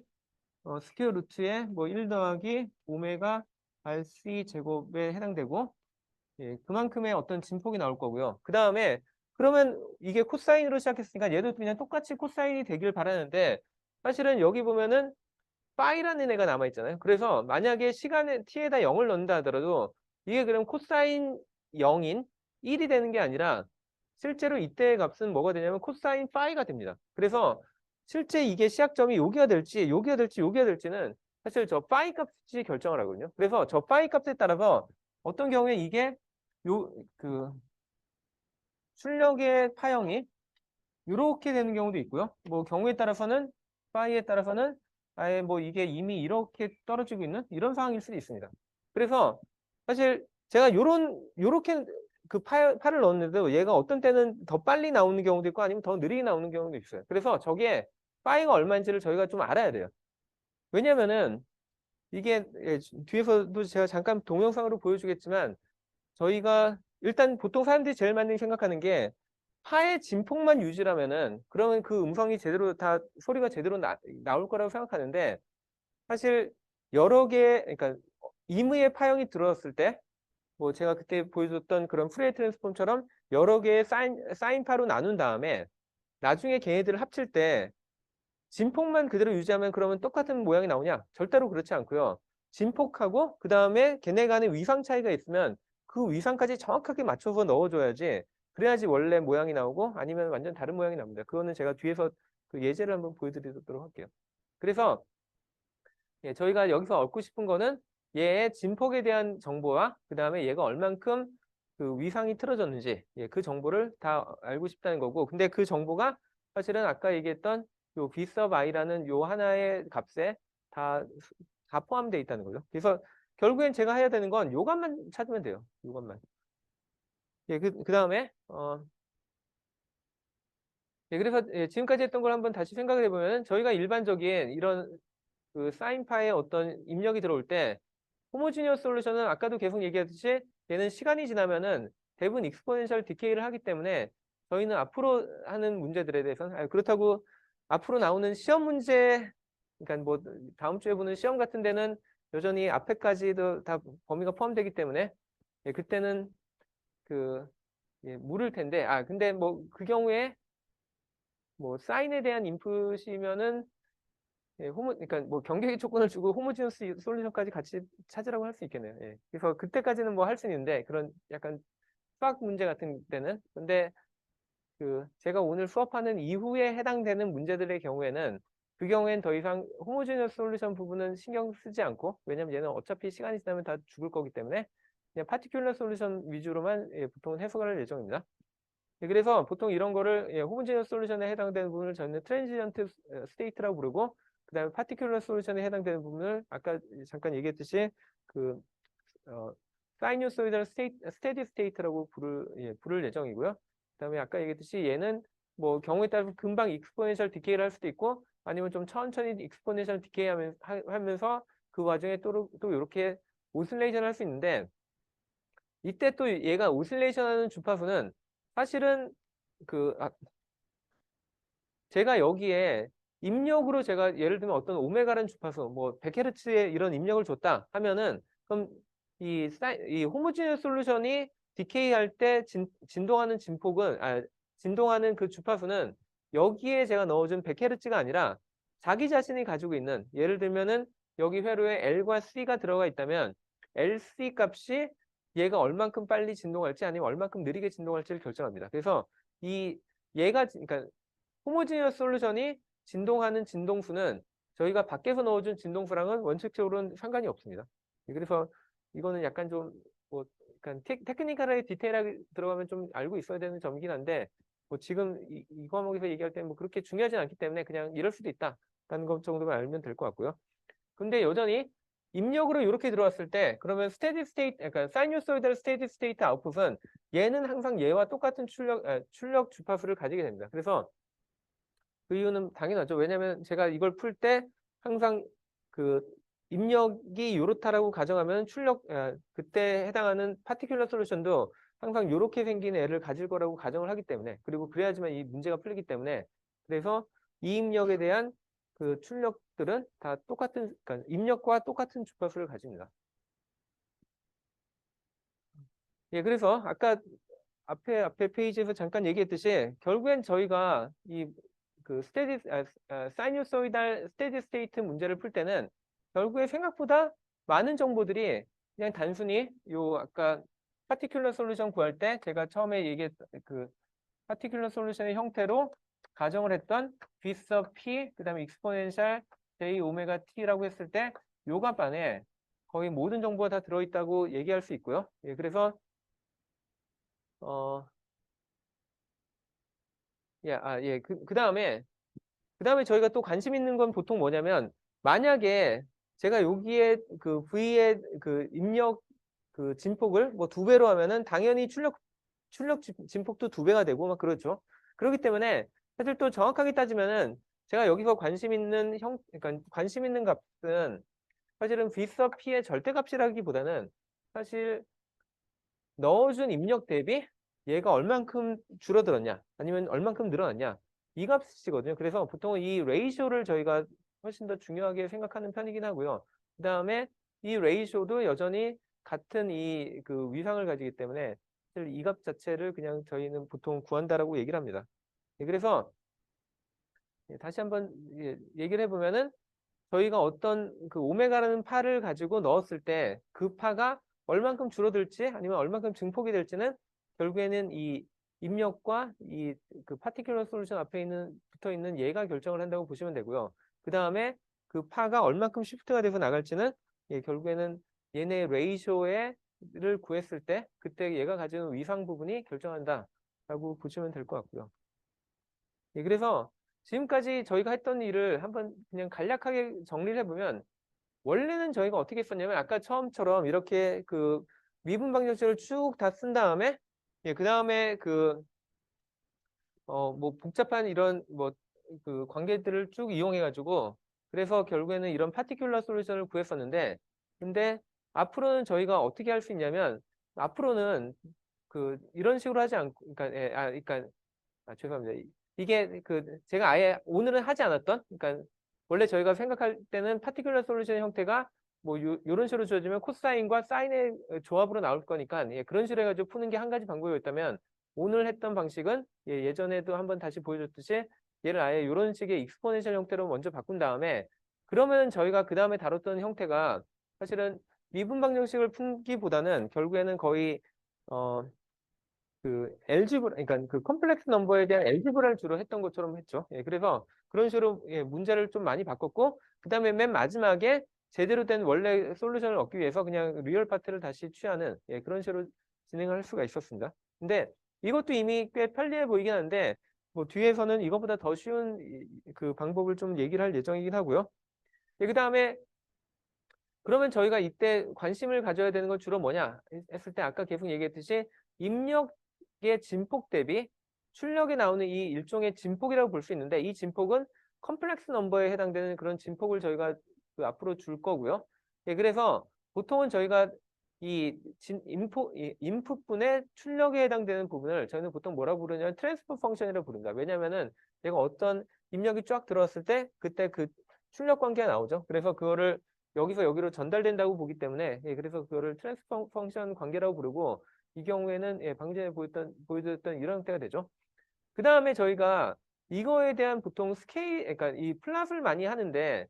스퀘어 루트에 뭐 1 더하기 오메가 rc 제곱에 해당되고 예, 그만큼의 어떤 진폭이 나올 거고요. 그 다음에 그러면 이게 코사인으로 시작했으니까 얘도 그냥 똑같이 코사인이 되길 바라는데 사실은 여기 보면은 파이라는 애가 남아있잖아요. 그래서 만약에 시간에 t에다 0을 넣는다 하더라도 이게 그럼 코사인 0인 1이 되는 게 아니라 실제로 이때의 값은 뭐가 되냐면 코사인 파이가 됩니다. 그래서 실제 이게 시작점이 여기가 될지 여기가 될지 여기가 될지는 사실 저 파이 값이 결정을 하거든요. 그래서 저 파이 값에 따라서 어떤 경우에 이게 그 출력의 파형이 이렇게 되는 경우도 있고요. 뭐 경우에 따라서는 파이에 따라서는 아예 뭐 이게 이미 이렇게 떨어지고 있는 이런 상황일 수도 있습니다. 그래서 사실 제가 요렇게 그 파를 넣었는데도 얘가 어떤 때는 더 빨리 나오는 경우도 있고 아니면 더 느리게 나오는 경우도 있어요. 그래서 저게 파이가 얼마인지를 저희가 좀 알아야 돼요. 왜냐면은 이게 뒤에서도 제가 잠깐 동영상으로 보여주겠지만 저희가 일단 보통 사람들이 제일 많이 생각하는 게 파의 진폭만 유지라면은 그러면 그 음성이 제대로 다 소리가 제대로 나올 거라고 생각하는데 사실 여러 개 그러니까 임의의 파형이 들어왔을 때 뭐 제가 그때 보여줬던 그런 프레이 트랜스폼처럼 여러 개의 사인파로 나눈 다음에 나중에 걔네들을 합칠 때 진폭만 그대로 유지하면 그러면 똑같은 모양이 나오냐? 절대로 그렇지 않고요. 진폭하고 그 다음에 걔네 간의 위상 차이가 있으면 그 위상까지 정확하게 맞춰서 넣어줘야지 그래야지 원래 모양이 나오고 아니면 완전 다른 모양이 나옵니다. 그거는 제가 뒤에서 그 예제를 한번 보여드리도록 할게요. 그래서 예, 저희가 여기서 얻고 싶은 거는 얘의 진폭에 대한 정보와 그 다음에 얘가 얼만큼 그 위상이 틀어졌는지 예, 그 정보를 다 알고 싶다는 거고 근데 그 정보가 사실은 아까 얘기했던 요 b sub i라는 요 하나의 값에 다, 다 포함되어 있다는 거죠. 그래서 결국엔 제가 해야 되는 건 요것만 찾으면 돼요. 요것만. 예, 그 다음에 예, 그래서 예, 지금까지 했던 걸 한번 다시 생각을 해보면 저희가 일반적인 이런 그 사인파의 어떤 입력이 들어올 때 호모지니어스 솔루션은 아까도 계속 얘기했듯이 얘는 시간이 지나면은 대부분 익스포넨셜 디케이를 하기 때문에 저희는 앞으로 하는 문제들에 대해서는 그렇다고 앞으로 나오는 시험 문제 그러니까 뭐 다음 주에 보는 시험 같은 데는 여전히 앞에까지도 다 범위가 포함되기 때문에 예, 그때는 그 예, 물을 텐데 근데 뭐 그 경우에 뭐 사인에 대한 인풋이면은 예, 그러니까 뭐 경계의 조건을 주고 호모지너스 솔루션까지 같이 찾으라고 할 수 있겠네요. 예. 그래서 그때까지는 뭐 할 수 있는데 그런 약간 수학 문제 같은 때는 근데 그 제가 오늘 수업하는 이후에 해당되는 문제들의 경우에는 그 경우엔 더 이상 호모지너스 솔루션 부분은 신경 쓰지 않고 왜냐면 얘는 어차피 시간이 지나면 다 죽을 거기 때문에 그냥 파티큘러 솔루션 위주로만 예, 보통은 해석을 할 예정입니다. 예, 그래서 보통 이런 거를 예, 호모지너스 솔루션에 해당되는 부분을 저희는 트랜지전트 스테이트라고 부르고 그다음에 파티큘러 솔루션에 해당되는 부분을 아까 잠깐 얘기했듯이 그 사이누소이달 스테디 스테이트라고 부를 예정이고요. 그다음에 아까 얘기했듯이 얘는 뭐 경우에 따라서 금방 익스포넨셜 디케이를 할 수도 있고 아니면 좀 천천히 익스포넨셜 디케이 하면서 그 와중에 또 이렇게 오실레이션 할 수 있는데 이때 또 얘가 오실레이션 하는 주파수는 사실은 그 제가 여기에 입력으로 제가 예를 들면 어떤 오메가라는 주파수 뭐 100Hz의 이런 입력을 줬다 하면은 그럼 이 호모지니어스 솔루션이 디케이 할 때 진동하는 진폭은 진동하는 그 주파수는 여기에 제가 넣어준 100Hz가 아니라 자기 자신이 가지고 있는 예를 들면은 여기 회로에 L과 C가 들어가 있다면 LC 값이 얘가 얼만큼 빨리 진동할지 아니면 얼만큼 느리게 진동할지를 결정합니다. 그래서 얘가 그러니까 호모지니어스 솔루션이 진동하는 진동수는 저희가 밖에서 넣어준 진동수랑은 원칙적으로는 상관이 없습니다. 그래서 이거는 약간 좀 뭐 약간 테크니컬하게 디테일하게 들어가면 좀 알고 있어야 되는 점이긴 한데 뭐 지금 이 과목에서 얘기할 때는 뭐 그렇게 중요하진 않기 때문에 그냥 이럴 수도 있다라는 것 정도만 알면 될 것 같고요. 근데 여전히 입력으로 이렇게 들어왔을 때 그러면 스테디 스테이트, 그러니까 사이누소이달 스테디 스테이트 아웃풋은 얘는 항상 얘와 똑같은 출력 주파수를 가지게 됩니다. 그래서 그 이유는 당연하죠. 왜냐하면 제가 이걸 풀 때 항상 그 입력이 요렇다라고 가정하면 그때 해당하는 파티큘러 솔루션도 항상 요렇게 생긴 애를 가질 거라고 가정을 하기 때문에, 그리고 그래야지만 이 문제가 풀리기 때문에, 그래서 이 입력에 대한 그 출력들은 다 똑같은, 그러니까 입력과 똑같은 주파수를 가집니다. 예, 그래서 아까 앞에 페이지에서 잠깐 얘기했듯이 결국엔 저희가 이 그 사이누소이달 스테디 스테이트 문제를 풀 때는 결국에 생각보다 많은 정보들이 그냥 단순히 요 아까 파티큘러 솔루션 구할 때 제가 처음에 얘기했던 그 파티큘러 솔루션의 형태로 가정을 했던 B sub P 그다음에 익스포넨셜 J 오메가 T라고 했을 때 요 값 안에 거의 모든 정보가 다 들어있다고 얘기할 수 있고요. 예, 그래서 어 예. 그 다음에 저희가 또 관심 있는 건 보통 뭐냐면, 만약에 제가 여기에 그 V의 그 입력 그 진폭을 뭐 2배로 하면은 당연히 진폭도 2배가 되고 막 그렇죠. 그렇기 때문에 사실 또 정확하게 따지면은 제가 여기서 그러니까 관심 있는 값은 사실은 V sub P의 절대값이라기보다는 사실 넣어준 입력 대비 얘가 얼만큼 줄어들었냐 아니면 얼만큼 늘어났냐 이 값이거든요. 그래서 보통 이 레이쇼를 저희가 훨씬 더 중요하게 생각하는 편이긴 하고요. 그 다음에 이 레이쇼도 여전히 같은 이 그 위상을 가지기 때문에 사실 이 값 자체를 그냥 저희는 보통 구한다라고 얘기를 합니다. 예, 그래서 다시 한번 얘기를 해보면은 저희가 어떤 그 오메가라는 파를 가지고 넣었을 때 그 파가 얼만큼 줄어들지 아니면 얼만큼 증폭이 될지는 결국에는 이 입력과 이 그 파티큘러 솔루션 앞에 붙어 있는 얘가 결정을 한다고 보시면 되고요. 그 다음에 그 파가 얼만큼 시프트가 돼서 나갈지는 결국에는 얘네 레이쇼를 구했을 때 그때 얘가 가지는 위상 부분이 결정한다라고 보시면 될 것 같고요. 예, 그래서 지금까지 저희가 했던 일을 한번 그냥 간략하게 정리를 해보면, 원래는 저희가 어떻게 했었냐면 아까 처음처럼 이렇게 그 미분 방정식을 쭉 다 쓴 다음에 그 다음에 뭐 복잡한 이런 뭐 그 관계들을 쭉 이용해 가지고 그래서 결국에는 이런 파티큘러 솔루션을 구했었는데, 근데 앞으로는 저희가 어떻게 할 수 있냐면 앞으로는 그 이런 식으로 하지 않고 그러니까 죄송합니다. 이게 그 제가 아예 오늘은 하지 않았던, 그러니까 원래 저희가 생각할 때는 파티큘러 솔루션 형태가 뭐 요런 식으로 주어지면 코사인과 사인의 조합으로 나올 거니까 그런 식으로 해가지고 푸는 게 한 가지 방법이었다면, 오늘 했던 방식은 예전에도 한번 다시 보여줬듯이 얘를 아예 이런 식의 익스포넨셜 형태로 먼저 바꾼 다음에, 그러면 저희가 그 다음에 다뤘던 형태가 사실은 미분 방정식을 풀기보다는 결국에는 거의 그 엘지브라, 그러니까 그 컴플렉스 넘버에 대한 엘지브라를 주로 했던 것처럼 했죠. 그래서 그런 식으로 문제를 좀 많이 바꿨고, 그 다음에 맨 마지막에 제대로 된 원래 솔루션을 얻기 위해서 그냥 리얼 파트를 다시 취하는 그런 식으로 진행을 할 수가 있었습니다. 근데 이것도 이미 꽤 편리해 보이긴 한데 뭐 뒤에서는 이것보다 더 쉬운 그 방법을 좀 얘기를 할 예정이긴 하고요. 그 다음에 그러면 저희가 이때 관심을 가져야 되는 건 주로 뭐냐 했을 때 아까 계속 얘기했듯이 입력의 진폭 대비 출력에 나오는 이 일종의 진폭이라고 볼 수 있는데, 이 진폭은 컴플렉스 넘버에 해당되는 그런 진폭을 저희가 그 앞으로 줄 거고요. 그래서 보통은 저희가 이 인풋분의 출력에 해당되는 부분을 저희는 보통 뭐라고 부르냐면 트랜스퍼 펑션이라고 부른다. 왜냐면은 내가 어떤 입력이 쫙 들어왔을 때 그때 그 출력 관계가 나오죠. 그래서 그거를 여기서 여기로 전달된다고 보기 때문에 그래서 그거를 트랜스퍼 펑션 관계라고 부르고, 이 경우에는 방금 전에 보여드렸던 이런 형태가 되죠. 그 다음에 저희가 이거에 대한 보통 그러니까 이 플랫을 많이 하는데,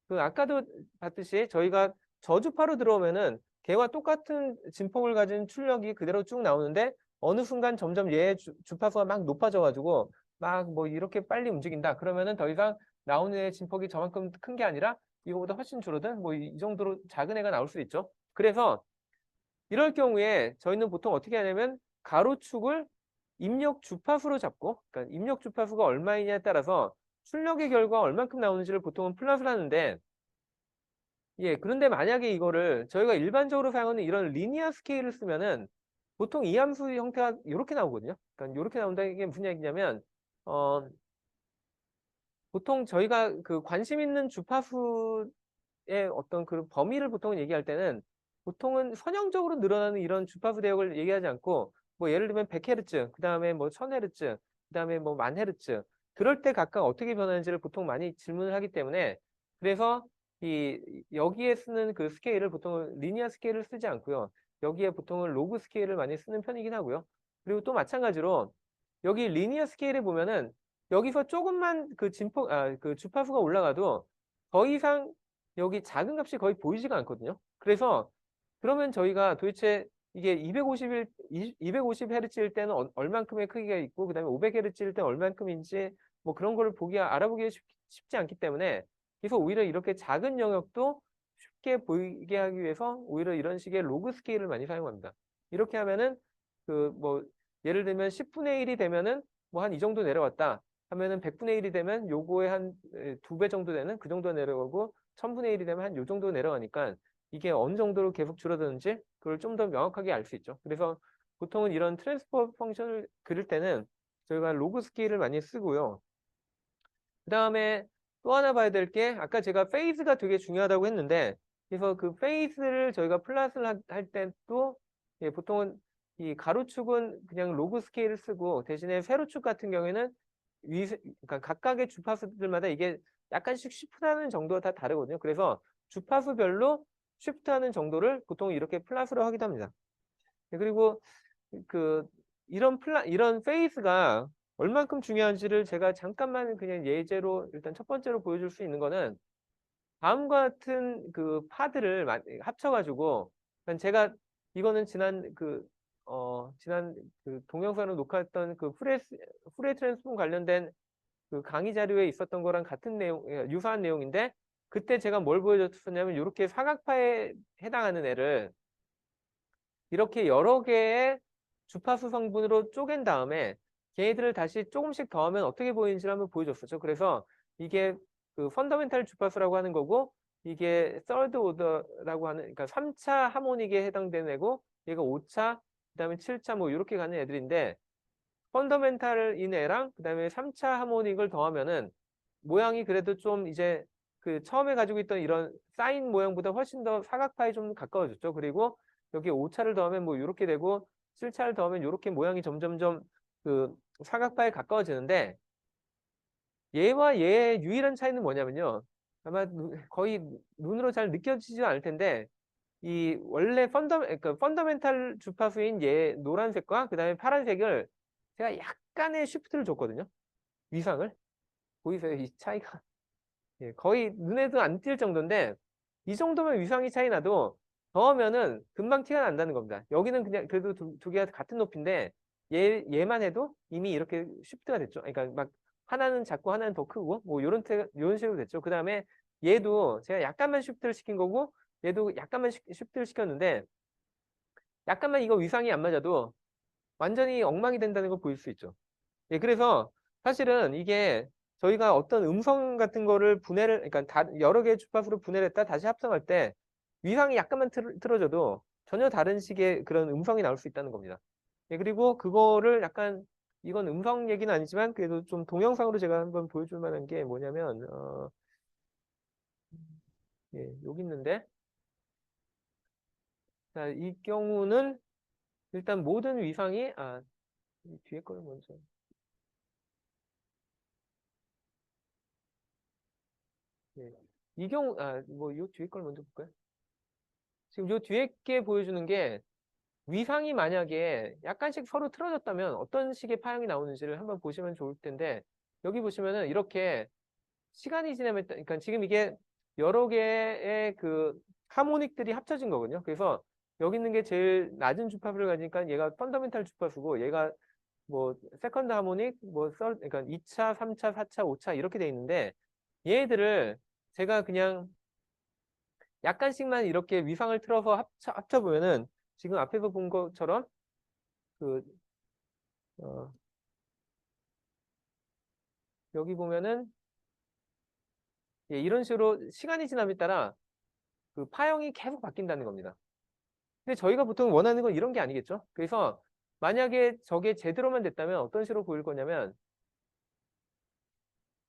그 아까도 봤듯이 저희가 저주파로 들어오면은 걔와 똑같은 진폭을 가진 출력이 그대로 쭉 나오는데 어느 순간 점점 얘의 주파수가 막 높아져 가지고 막 뭐 이렇게 빨리 움직인다 그러면은 더 이상 나오는 애 진폭이 저만큼 큰 게 아니라 이거보다 훨씬 줄어든 뭐 이 정도로 작은 애가 나올 수 있죠. 그래서 이럴 경우에 저희는 보통 어떻게 하냐면 가로축을 입력 주파수로 잡고, 그러니까 입력 주파수가 얼마이냐에 따라서 출력의 결과가 얼만큼 나오는지를 보통은 플롯을 하는데, 예, 그런데 만약에 이거를 저희가 일반적으로 사용하는 이런 리니어 스케일을 쓰면은 보통 이 함수 형태가 이렇게 나오거든요. 그러니까 이렇게 나온다는 게 무슨 얘기냐면, 어, 보통 저희가 그 관심 있는 주파수의 어떤 그 범위를 보통 얘기할 때는 보통은 선형적으로 늘어나는 이런 주파수 대역을 얘기하지 않고 뭐 예를 들면 100Hz, 그 다음에 뭐 1000Hz, 그 다음에 뭐 1000Hz 그럴 때 각각 어떻게 변하는지를 보통 많이 질문을 하기 때문에 그래서 이 여기에 쓰는 그 스케일을 보통 리니어 스케일을 쓰지 않고요. 여기에 보통은 로그 스케일을 많이 쓰는 편이긴 하고요. 그리고 또 마찬가지로 여기 리니어 스케일에 보면은 여기서 조금만 그 그 주파수가 올라가도 더 이상 여기 작은 값이 거의 보이지가 않거든요. 그래서 그러면 저희가 도대체 이게 250Hz일 때는 얼만큼의 크기가 있고 그다음에 500Hz일 때는 얼만큼인지 뭐 그런 걸 알아보기 쉽지 않기 때문에 그래서 오히려 이렇게 작은 영역도 쉽게 보이게 하기 위해서 오히려 이런 식의 로그 스케일을 많이 사용합니다. 이렇게 하면은 그 뭐 예를 들면 10분의 1이 되면은 뭐 한 이 정도 내려왔다 하면은 100분의 1이 되면 요거의 한 2배 정도 되는 그 정도 내려가고 1000분의 1이 되면 한 요 정도 내려가니까 이게 어느 정도로 계속 줄어드는지 그걸 좀 더 명확하게 알 수 있죠. 그래서 보통은 이런 트랜스퍼 펑션을 그릴 때는 저희가 로그 스케일을 많이 쓰고요. 그 다음에 또 하나 봐야 될 게 아까 제가 페이즈가 되게 중요하다고 했는데 그래서 그 페이즈를 저희가 플랫을 할 때도 예, 보통은 이 가로축은 그냥 로그 스케일을 쓰고 대신에 세로축 같은 경우에는 그러니까 각각의 주파수들마다 이게 약간씩 쉬프트하는 정도가 다 다르거든요. 그래서 주파수별로 쉬프트하는 정도를 보통 이렇게 플랫으로 하기도 합니다. 네, 그리고 그 이런 페이스가 얼만큼 중요한지를 제가 잠깐만 그냥 예제로 일단 첫 번째로 보여줄 수 있는 거는 다음과 같은 그 파들을 합쳐가지고 그러니까 제가 이거는 지난 그 동영상으로 녹화했던 그 후레 트랜스폼 관련된 그 강의 자료에 있었던 거랑 같은 내용, 유사한 내용인데 그때 제가 뭘 보여줬었냐면 이렇게 사각파에 해당하는 애를 이렇게 여러 개의 주파수 성분으로 쪼갠 다음에 걔네들을 다시 조금씩 더하면 어떻게 보이는지를 한번 보여줬었죠. 그래서 이게 그 펀더멘탈 주파수라고 하는 거고 이게 서드 오더라고 하는 그러니까 3차 하모닉에 해당되는 애고 얘가 5차 그다음에 7차 뭐 이렇게 가는 애들인데 펀더멘탈인 애랑 그다음에 3차 하모닉을 더하면은 모양이 그래도 좀 이제 그 처음에 가지고 있던 이런 사인 모양보다 훨씬 더 사각파에 좀 가까워졌죠. 그리고 여기 5차를 더하면 뭐 이렇게 되고 7차를 더하면 이렇게 모양이 점점점 그 사각파에 가까워지는데 얘와 얘의 유일한 차이는 뭐냐면요. 아마 거의 눈으로 잘 느껴지지 않을 텐데 이 원래 그러니까 펀더멘탈 주파수인 얘 노란색과 그다음에 파란색을 제가 약간의 쉬프트를 줬거든요. 위상을. 보이세요? 이 차이가. 예, 거의 눈에도 안 띌 정도인데 이 정도면 위상이 차이 나도 더하면은 금방 티가 난다는 겁니다. 여기는 그냥 그래도 두 개가 같은 높이인데 얘만 해도 이미 이렇게 쉬프트가 됐죠. 그러니까 막 하나는 작고 하나는 더 크고 뭐 요런 식으로 됐죠. 그 다음에 얘도 제가 약간만 쉬프트를 시킨 거고 얘도 약간만 쉬프트를 시켰는데 약간만 이거 위상이 안 맞아도 완전히 엉망이 된다는 걸 보일 수 있죠. 예, 그래서 사실은 이게 저희가 어떤 음성 같은 거를 그러니까 여러 개의 주파수로 분해를 했다 다시 합성할 때 위상이 약간만 틀어져도 전혀 다른 식의 그런 음성이 나올 수 있다는 겁니다. 예, 그리고 그거를 약간 이건 음성 얘기는 아니지만 그래도 좀 동영상으로 제가 한번 보여줄 만한 게 뭐냐면 예, 여기 있는데 자, 이 경우는 일단 모든 위상이 이 뒤에 거를 먼저 예. 이 경우 뭐 이 뒤에 걸 먼저 볼까요? 지금 요 뒤에 게 보여주는 게 위상이 만약에 약간씩 서로 틀어졌다면 어떤 식의 파형이 나오는지를 한번 보시면 좋을 텐데 여기 보시면은 이렇게 시간이 지나면 그러니까 지금 이게 여러 개의 그 하모닉들이 합쳐진 거거든요. 그래서 여기 있는 게 제일 낮은 주파수를 가지니까 얘가 펀더멘탈 주파수고 얘가 뭐 세컨드 하모닉 그러니까 2차, 3차, 4차, 5차 이렇게 돼 있는데 얘들을 제가 그냥 약간씩만 이렇게 위상을 틀어서 합쳐보면은 지금 앞에서 본 것처럼 그, 어, 여기 보면은 예, 이런 식으로 시간이 지남에 따라 그 파형이 계속 바뀐다는 겁니다. 근데 저희가 보통 원하는 건 이런 게 아니겠죠? 그래서 만약에 저게 제대로만 됐다면 어떤 식으로 보일 거냐면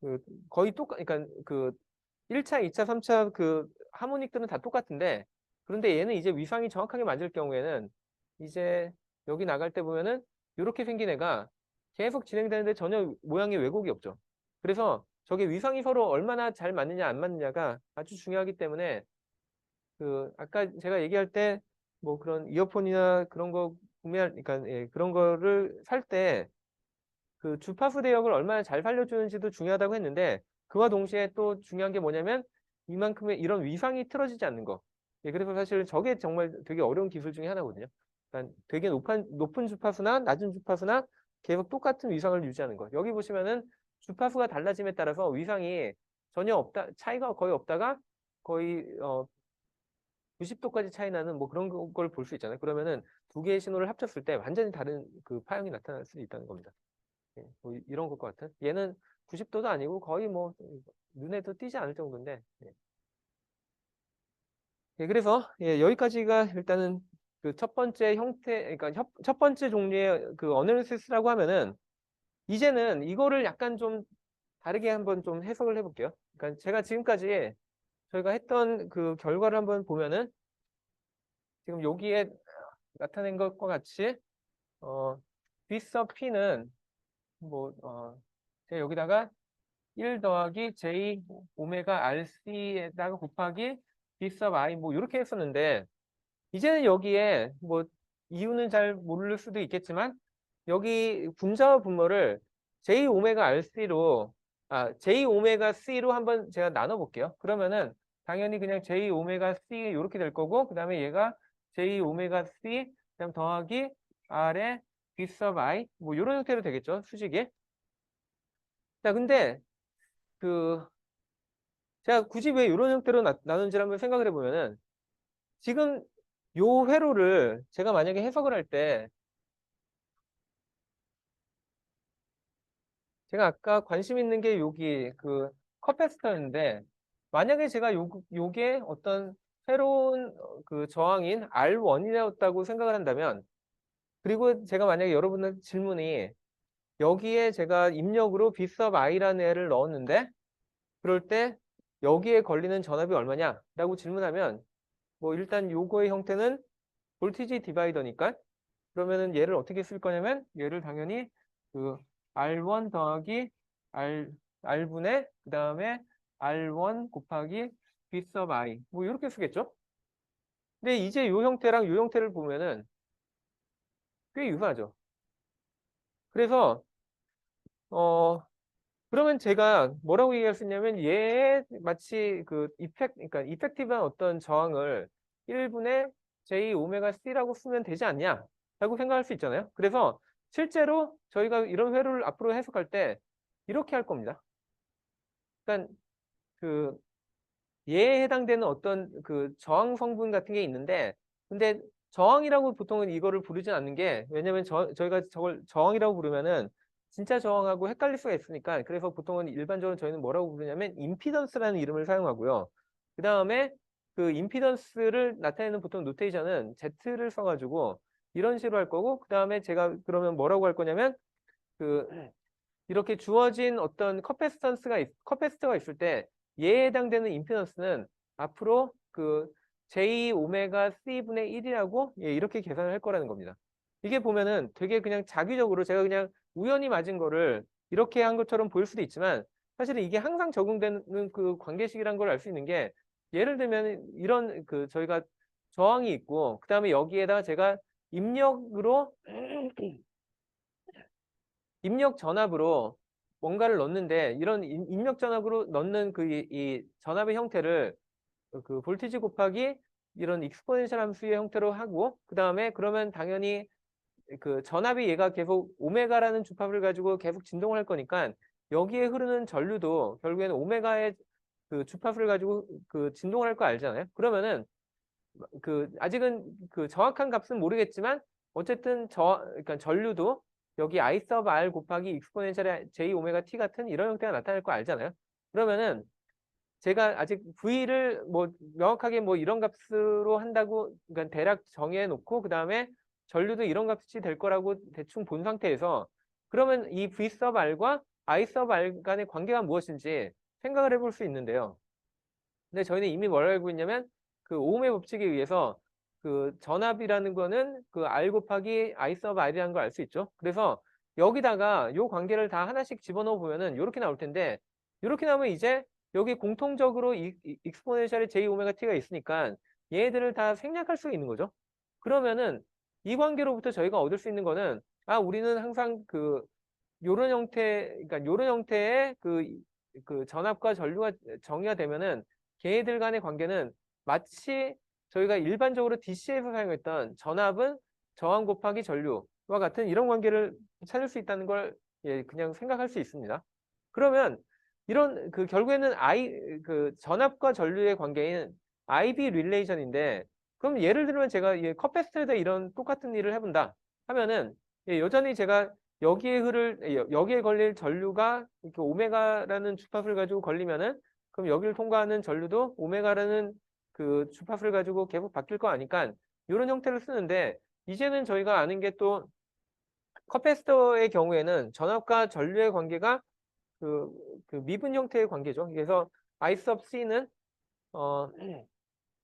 그 거의 그러니까 그 1차, 2차, 3차 그 하모닉들은 다 똑같은데 그런데 얘는 이제 위상이 정확하게 맞을 경우에는 이제 여기 나갈 때 보면은 이렇게 생긴 애가 계속 진행되는데 전혀 모양의 왜곡이 없죠. 그래서 저게 위상이 서로 얼마나 잘 맞느냐 안 맞느냐가 아주 중요하기 때문에 그 아까 제가 얘기할 때 뭐 그런 이어폰이나 그런 거 그러니까 예, 그런 거를 살 때 그 주파수 대역을 얼마나 잘 살려주는지도 중요하다고 했는데 그와 동시에 또 중요한 게 뭐냐면 이만큼의 이런 위상이 틀어지지 않는 거. 예, 그래서 사실 저게 정말 되게 어려운 기술 중에 하나거든요. 그러니까 되게 높은 주파수나 낮은 주파수나 계속 똑같은 위상을 유지하는 거. 여기 보시면은 주파수가 달라짐에 따라서 위상이 전혀 없다, 차이가 거의 없다가 거의 90도까지 차이 나는 뭐 그런 걸 볼 수 있잖아요. 그러면은 두 개의 신호를 합쳤을 때 완전히 다른 그 파형이 나타날 수 있다는 겁니다. 예, 뭐 이런 것 같은. 얘는 90도도 아니고 거의 뭐 눈에도 띄지 않을 정도인데. 예. 예, 그래서 예, 여기까지가 일단은 그 첫 번째 형태, 그러니까 첫 번째 종류의 그 어널리시스라고 하면은 이제는 이거를 약간 좀 다르게 한번 좀 해석을 해볼게요. 그러니까 제가 지금까지 저희가 했던 그 결과를 한번 보면은 지금 여기에 나타낸 것과 같이 B섭 P는 뭐 제가 여기다가 1 더하기 J 오메가 RC에다가 곱하기 B sub I 뭐 이렇게 했었는데 이제는 여기에 뭐 이유는 잘 모를 수도 있겠지만 여기 분자와 분모를 J 오메가 RC로 J 오메가 C로 한번 제가 나눠 볼게요. 그러면은 당연히 그냥 J 오메가 C 이렇게 될 거고 그다음에 얘가 J 오메가 C 그다음 더하기 R에 B sub I 뭐 이런 형태로 되겠죠. 수직이. 자, 근데 그 제가 굳이 왜 이런 형태로 나눈지를 한번 생각을 해보면은 지금 요 회로를 제가 만약에 해석을 할 때 제가 아까 관심 있는 게 여기 그 커패스터였는데 만약에 제가 요게 어떤 새로운 그 저항인 R1이었다고 생각을 한다면 그리고 제가 만약에 여러분들 질문이 여기에 제가 입력으로 B sub I라는 애를 넣었는데 그럴 때 여기에 걸리는 전압이 얼마냐? 라고 질문하면 뭐 일단 요거의 형태는 볼티지 디바이더니까 그러면은 얘를 어떻게 쓸 거냐면 얘를 당연히 그 R1 더하기 R분의 그 다음에 R1 곱하기 B sub I 뭐 이렇게 쓰겠죠? 근데 이제 요 형태랑 요 형태를 보면은 꽤 유사하죠. 그래서 어 그러면 제가 뭐라고 얘기할 수 있냐면 얘 마치 그 그러니까 이펙티브한 어떤 저항을 1분의 J 오메가 C라고 쓰면 되지 않냐? 라고 생각할 수 있잖아요. 그래서 실제로 저희가 이런 회로를 앞으로 해석할 때 이렇게 할 겁니다. 그러니까 그 얘에 해당되는 어떤 그 저항 성분 같은 게 있는데 근데 저항이라고 보통은 이거를 부르진 않는 게 왜냐면 저희가 저걸 저항이라고 부르면은 진짜 저항하고 헷갈릴 수가 있으니까 그래서 보통은 일반적으로 저희는 뭐라고 부르냐면 임피던스라는 이름을 사용하고요. 그 다음에 그 임피던스를 나타내는 보통 노테이션은 Z를 써가지고 이런 식으로 할 거고 그 다음에 제가 그러면 뭐라고 할 거냐면 그 이렇게 주어진 어떤 커패시터가 있을 때 얘에 해당되는 임피던스는 앞으로 그 J 오메가 C분의 1이라고 예, 이렇게 계산을 할 거라는 겁니다. 이게 보면은 되게 그냥 자기적으로 제가 그냥 우연히 맞은 거를 이렇게 한 것처럼 보일 수도 있지만 사실은 이게 항상 적용되는 그 관계식이란 걸 알 수 있는 게 예를 들면 이런 그 저희가 저항이 있고 그 다음에 여기에다가 제가 입력으로 입력 전압으로 뭔가를 넣는데 이런 입력 전압으로 넣는 그 이 전압의 형태를 그 볼티지 곱하기 이런 익스포넨셜 함수의 형태로 하고 그 다음에 그러면 당연히 그 전압이 얘가 계속 오메가라는 주파를 가지고 계속 진동을 할 거니까 여기에 흐르는 전류도 결국에는 오메가의 그 주파수를 가지고 그 진동을 할 거 알잖아요. 그러면은 그 아직은 그 정확한 값은 모르겠지만 어쨌든 그러니까 전류도 여기 I sub R 곱하기 익스포넨셜의 J 오메가 T 같은 이런 형태가 나타날 거 알잖아요. 그러면은 제가 아직 V를 뭐 명확하게 뭐 이런 값으로 한다고 그러니까 대략 정해 놓고 그다음에 전류도 이런 값이 될 거라고 대충 본 상태에서 그러면 이 V sub R과 I sub R 간의 관계가 무엇인지 생각을 해볼 수 있는데요. 근데 저희는 이미 뭘 알고 있냐면 그 오음의 법칙에 의해서 그 전압이라는 거는 그 R 곱하기 I sub R이라는 걸 알 수 있죠. 그래서 여기다가 요 관계를 다 하나씩 집어넣어 보면은 이렇게 나올 텐데 이렇게 나오면 이제 여기 공통적으로 익스포넨셜의 J 오메가 T가 있으니까 얘들을 다 생략할 수 있는 거죠. 그러면은 이 관계로부터 저희가 얻을 수 있는 거는 우리는 항상 그 요런 형태 그러니까 요런 형태의 그 전압과 전류가 정의가 되면은 걔네들 간의 관계는 마치 저희가 일반적으로 DC에서 사용했던 전압은 저항 곱하기 전류와 같은 이런 관계를 찾을 수 있다는 걸 그냥 생각할 수 있습니다. 그러면 이런 그 결국에는 그 전압과 전류의 관계인 IB 릴레이션인데 그럼 예를 들면 제가 컵패스트에다 이런 똑같은 일을 해본다 하면은 여전히 제가 여기에 걸릴 전류가 이렇게 오메가라는 주파수를 가지고 걸리면은 그럼 여기를 통과하는 전류도 오메가라는 그 주파수를 가지고 계속 바뀔 거 아니까 이런 형태를 쓰는데 이제는 저희가 아는 게 또 커패시터의 경우에는 전압과 전류의 관계가 그, 그 미분 형태의 관계죠. 그래서 I sub C는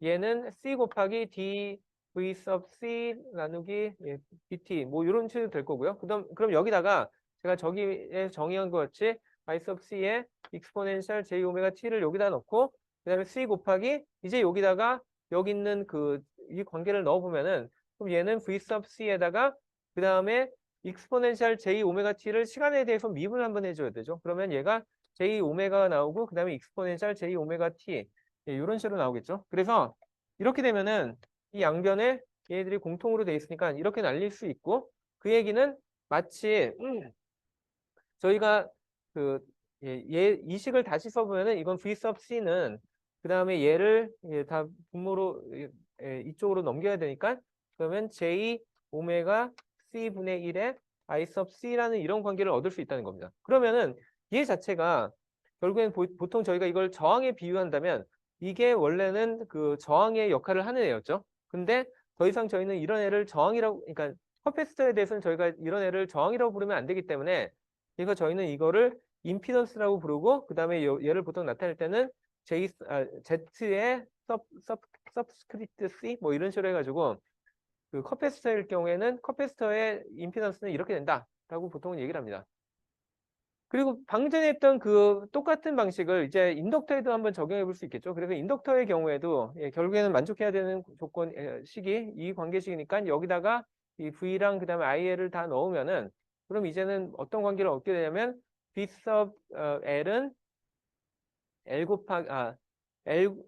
얘는 C 곱하기 D V sub C 나누기 BT 뭐 이런 식으로 될 거고요. 그럼 여기다가 제가 저기에 정의한 것 같이 I sub C에 익스포넨셜 J 오메가 T를 여기다 넣고 그다음에 C 곱하기 이제 여기다가 여기 있는 그 이 관계를 넣어 보면은 그럼 얘는 V sub C에다가 그다음에 익스포넨셜 J 오메가 T를 시간에 대해서 미분을 한번 해줘야 되죠. 그러면 얘가 J 오메가가 나오고 그다음에 익스포넨셜 J 오메가 T 이런 식으로 나오겠죠. 그래서 이렇게 되면은 이 양변에 얘들이 공통으로 돼 있으니까 이렇게 날릴 수 있고 그 얘기는 마치 저희가 그 이 식을 다시 써보면은 이건 V sub C는 그 다음에 얘를 다 분모로 이쪽으로 넘겨야 되니까 그러면 J 오메가 C분의 1에 I sub C라는 이런 관계를 얻을 수 있다는 겁니다. 그러면은 얘 자체가 결국엔 보통 저희가 이걸 저항에 비유한다면 이게 원래는 그 저항의 역할을 하는 애였죠. 근데 더 이상 저희는 이런 애를 저항이라고, 그러니까 커패시터에 대해서는 저희가 이런 애를 저항이라고 부르면 안 되기 때문에 그래서 저희는 이거를 임피던스라고 부르고 그다음에 얘를 보통 나타낼 때는 Z의 서브스크립트 C 뭐 이런 식으로 해가지고 그 커패시터일 경우에는 커패시터의 임피던스는 이렇게 된다라고 보통은 얘기를 합니다. 그리고 방금 전에 했던 그 똑같은 방식을 이제 인덕터에도 한번 적용해 볼 수 있겠죠. 그래서 인덕터의 경우에도 결국에는 만족해야 되는 조건 식이 이 관계식이니까 여기다가 이 V랑 그다음에 IL을 다 넣으면은 그럼 이제는 어떤 관계를 얻게 되냐면 V sub L은 L 곱하기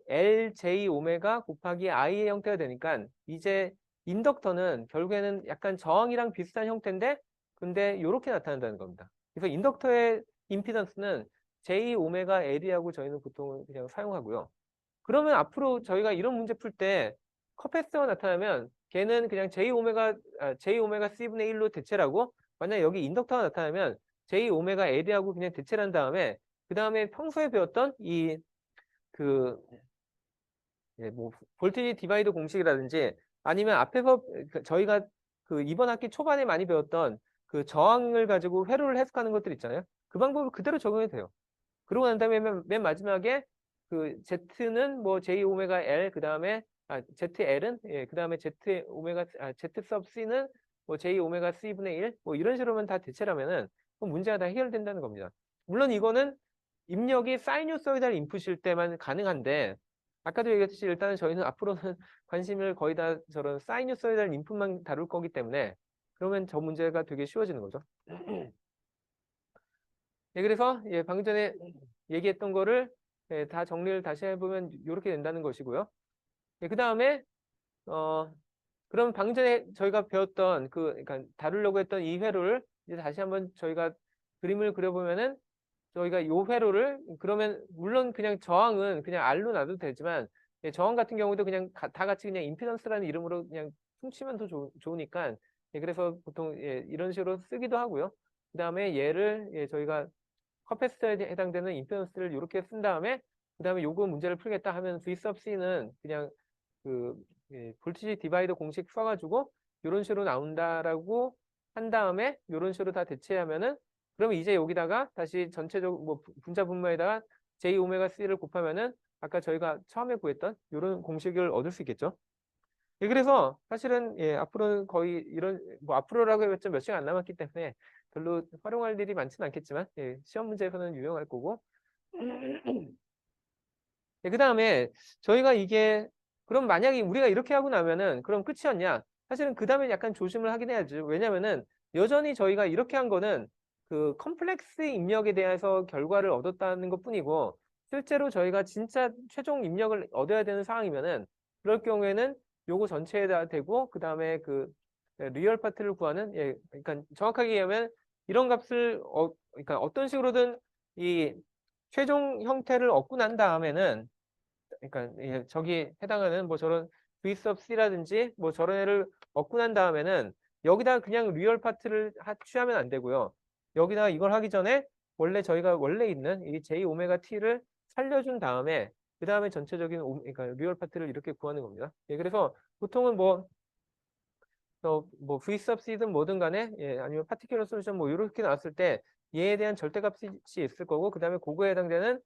LJ 오메가 곱하기 I의 형태가 되니까 이제 인덕터는 결국에는 약간 저항이랑 비슷한 형태인데 근데 이렇게 나타난다는 겁니다. 그래서 인덕터의 임피던스는 J 오메가 L이라고 저희는 보통 그냥 사용하고요. 그러면 앞으로 저희가 이런 문제 풀 때 커패시터가 나타나면 걔는 그냥 J 오메가 C분의 1로 대체라고 만약 여기 인덕터가 나타나면 J 오메가 L이라고 그냥 대체를 한 다음에 그 다음에 평소에 배웠던 그, 뭐, 볼테이지 디바이더 공식이라든지 아니면 앞에서 저희가 그 이번 학기 초반에 많이 배웠던 그 저항을 가지고 회로를 해석하는 것들 있잖아요. 그 방법을 그대로 적용해도 돼요. 그러고 난 다음에 맨 마지막에 그 Z는 뭐 J 오메가 L 그 다음에 ZL은 그 다음에 Z sub C는 뭐 J 오메가 C분의 1 뭐 이런 식으로만 다 대체라면은 그럼 문제가 다 해결된다는 겁니다. 물론 이거는 입력이 사이누소이달 인풋일 때만 가능한데 아까도 얘기했듯이 일단은 저희는 앞으로는 관심을 거의 다 저런 사이누소이달 인풋만 다룰 거기 때문에 그러면 저 문제가 되게 쉬워지는 거죠. 그래서 방금 전에 얘기했던 거를 다 정리를 다시 해보면 이렇게 된다는 것이고요. 그 다음에 그럼 방금 전에 저희가 배웠던 그러니까 다루려고 했던 이 회로를 이제 다시 한번 저희가 그림을 그려보면은 저희가 요 회로를 그러면 물론 그냥 저항은 그냥 R로 놔도 되지만 예, 저항 같은 경우도 그냥 다 같이 그냥 임피던스라는 이름으로 그냥 훔치면 더 좋으니까 예, 그래서 보통 예, 이런 식으로 쓰기도 하고요. 그다음에 얘를 예, 저희가 커패시터에 해당되는 임피던스를 이렇게 쓴 다음에 그다음에 요거 문제를 풀겠다 하면 V sub C는 그냥 그 예, 볼티지 디바이더 공식 써가지고 이런 식으로 나온다라고 한 다음에 이런 식으로 다 대체하면은 그러면 이제 여기다가 다시 전체적 뭐 분자 분모에다가 J 오메가 C를 곱하면은 아까 저희가 처음에 구했던 이런 공식을 얻을 수 있겠죠. 예, 그래서 사실은 예, 앞으로는 거의 이런 뭐 앞으로라고 해봤자 몇 시간 안 남았기 때문에 별로 활용할 일이 많지는 않겠지만 예, 시험 문제에서는 유용할 거고. 예, 그다음에 저희가 이게 그럼 만약에 우리가 이렇게 하고 나면은 그럼 끝이었냐? 사실은 그다음에 약간 조심을 하긴 해야죠. 왜냐면은 여전히 저희가 이렇게 한 거는 그 컴플렉스 입력에 대해서 결과를 얻었다는 것뿐이고 실제로 저희가 진짜 최종 입력을 얻어야 되는 상황이면은 그럴 경우에는 요거 전체에다 대고 그다음에 그 리얼 파트를 구하는 예, 그러니까 정확하게 얘기하면 이런 값을 그러니까 어떤 식으로든 이 최종 형태를 얻고 난 다음에는 그러니까 예, 저기 해당하는 뭐 저런 V sub C라든지 뭐 저런 애를 얻고 난 다음에는 여기다 그냥 리얼 파트를 취하면 안 되고요. 여기다 이걸 하기 전에 원래 저희가 원래 있는 이 J 오메가 T를 살려준 다음에 그 다음에 전체적인 그러니까 리얼 파트를 이렇게 구하는 겁니다. 예, 그래서 보통은 뭐 V sub C든 뭐든 간에 예, 아니면 파티큘러 솔루션 뭐 이렇게 나왔을 때 얘에 대한 절대값이 있을 거고 그 다음에 그거에 해당되는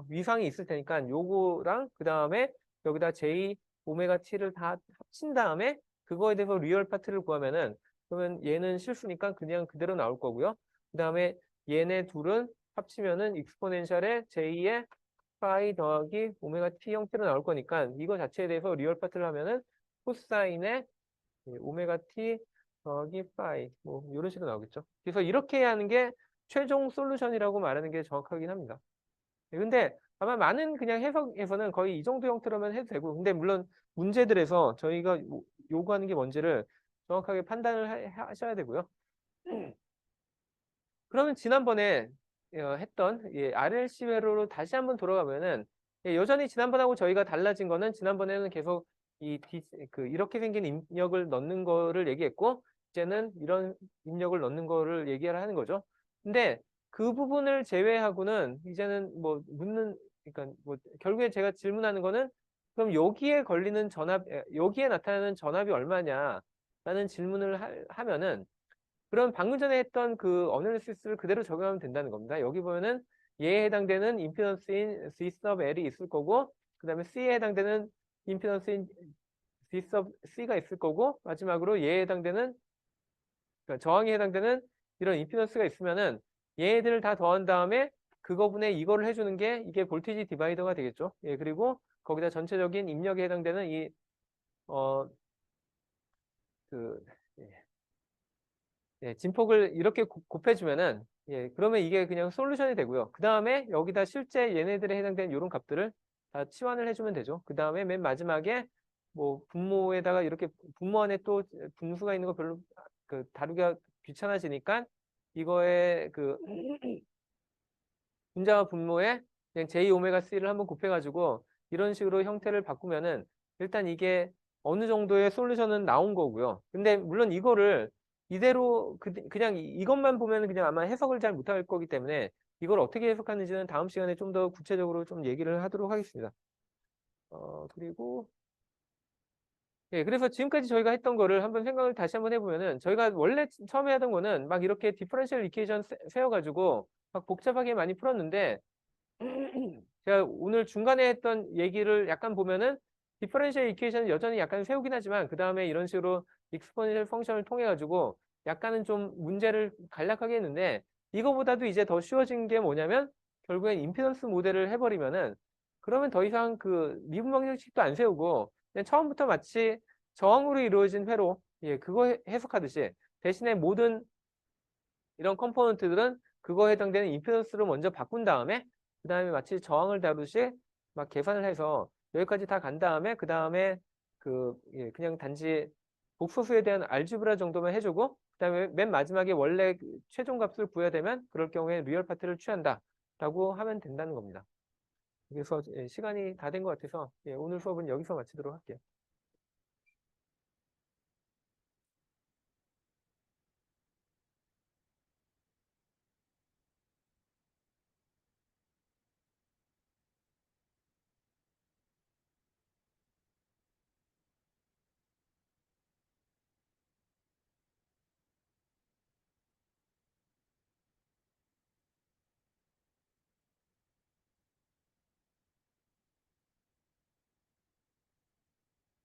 위상이 있을 테니까 요거랑 그 다음에 여기다 J 오메가 T를 다 합친 다음에 그거에 대해서 리얼 파트를 구하면은 그러면 얘는 실수니까 그냥 그대로 나올 거고요. 그 다음에 얘네 둘은 합치면은 익스포넨셜의 J의 파이 더하기 오메가 T 형태로 나올 거니까 이거 자체에 대해서 리얼 파트를 하면은 코사인의 예, 오메가 T 더하기 파이 뭐 이런 식으로 나오겠죠. 그래서 이렇게 하는 게 최종 솔루션이라고 말하는 게 정확하긴 합니다. 예, 근데 아마 많은 그냥 해석에서는 거의 이 정도 형태로만 해도 되고 근데 물론 문제들에서 저희가 요구하는 게 뭔지를 정확하게 판단을 하셔야 되고요. 그러면 지난번에 했던 예, RLC 회로로 다시 한번 돌아가면은 예, 여전히 지난번하고 저희가 달라진 거는 지난번에는 계속 이렇게 생긴 입력을 넣는 거를 얘기했고 이제는 이런 입력을 넣는 거를 얘기를 하는 거죠. 근데 그 부분을 제외하고는 이제는 뭐 그러니까 뭐 결국에 제가 질문하는 거는 그럼 여기에 걸리는 여기에 나타나는 전압이 얼마냐라는 질문을 하면은 그럼 방금 전에 했던 그 어널리시스를 그대로 적용하면 된다는 겁니다. 여기 보면은 얘에 해당되는 임피던스인 C sub L이 있을 거고 그 다음에 C에 해당되는 임피던스인 C sub C가 있을 거고 마지막으로 얘에 해당되는 그러니까 저항에 해당되는 이런 임피던스가 있으면은 얘들을 다 더한 다음에 그거분의 이거를 해주는 게 이게 볼티지 디바이더가 되겠죠. 예, 그리고 거기다 전체적인 입력에 해당되는 그, 예, 예, 진폭을 이렇게 곱해주면은 예, 그러면 이게 그냥 솔루션이 되고요. 그 다음에 여기다 실제 얘네들에 해당되는 이런 값들을 다 치환을 해주면 되죠. 그 다음에 맨 마지막에 뭐 분모에다가 이렇게 분모 안에 또 분수가 있는 거 별로 그 다루기가 귀찮아지니까 이거에 그 분자와 분모에 그냥 J 오메가 C를 한번 곱해가지고 이런 식으로 형태를 바꾸면은 일단 이게 어느 정도의 솔루션은 나온 거고요. 근데 물론 이거를 이대로 그냥 이것만 보면 그냥 아마 해석을 잘 못할 거기 때문에 이걸 어떻게 해석하는지는 다음 시간에 좀 더 구체적으로 좀 얘기를 하도록 하겠습니다. 그리고 예, 그래서 지금까지 저희가 했던 거를 한번 생각을 다시 한번 해보면은 저희가 원래 처음에 하던 거는 막 이렇게 디퍼런셜 이퀘이션 세워가지고 막 복잡하게 많이 풀었는데 제가 오늘 중간에 했던 얘기를 약간 보면은 디퍼런셜 이퀘이션은 여전히 약간 세우긴 하지만 그 다음에 이런 식으로 익스포넨셜 펑션을 통해 가지고 약간은 좀 문제를 간략하게 했는데 이거보다도 이제 더 쉬워진 게 뭐냐면 결국엔 임피던스 모델을 해버리면은 그러면 더 이상 그 미분 방정식도 안 세우고 그냥 처음부터 마치 저항으로 이루어진 회로 예 그거 해석하듯이 대신에 모든 이런 컴포넌트들은 그거에 해당되는 임피던스로 먼저 바꾼 다음에 그 다음에 마치 저항을 다루듯이 막 계산을 해서 여기까지 다 간 다음에 그 다음에 예, 그냥 단지 복소수에 대한 알지브라 정도만 해주고 그다음에 맨 마지막에 원래 그 최종 값을 구해야 되면 그럴 경우에 리얼 파트를 취한다라고 하면 된다는 겁니다. 그래서 시간이 다 된 것 같아서 오늘 수업은 여기서 마치도록 할게요.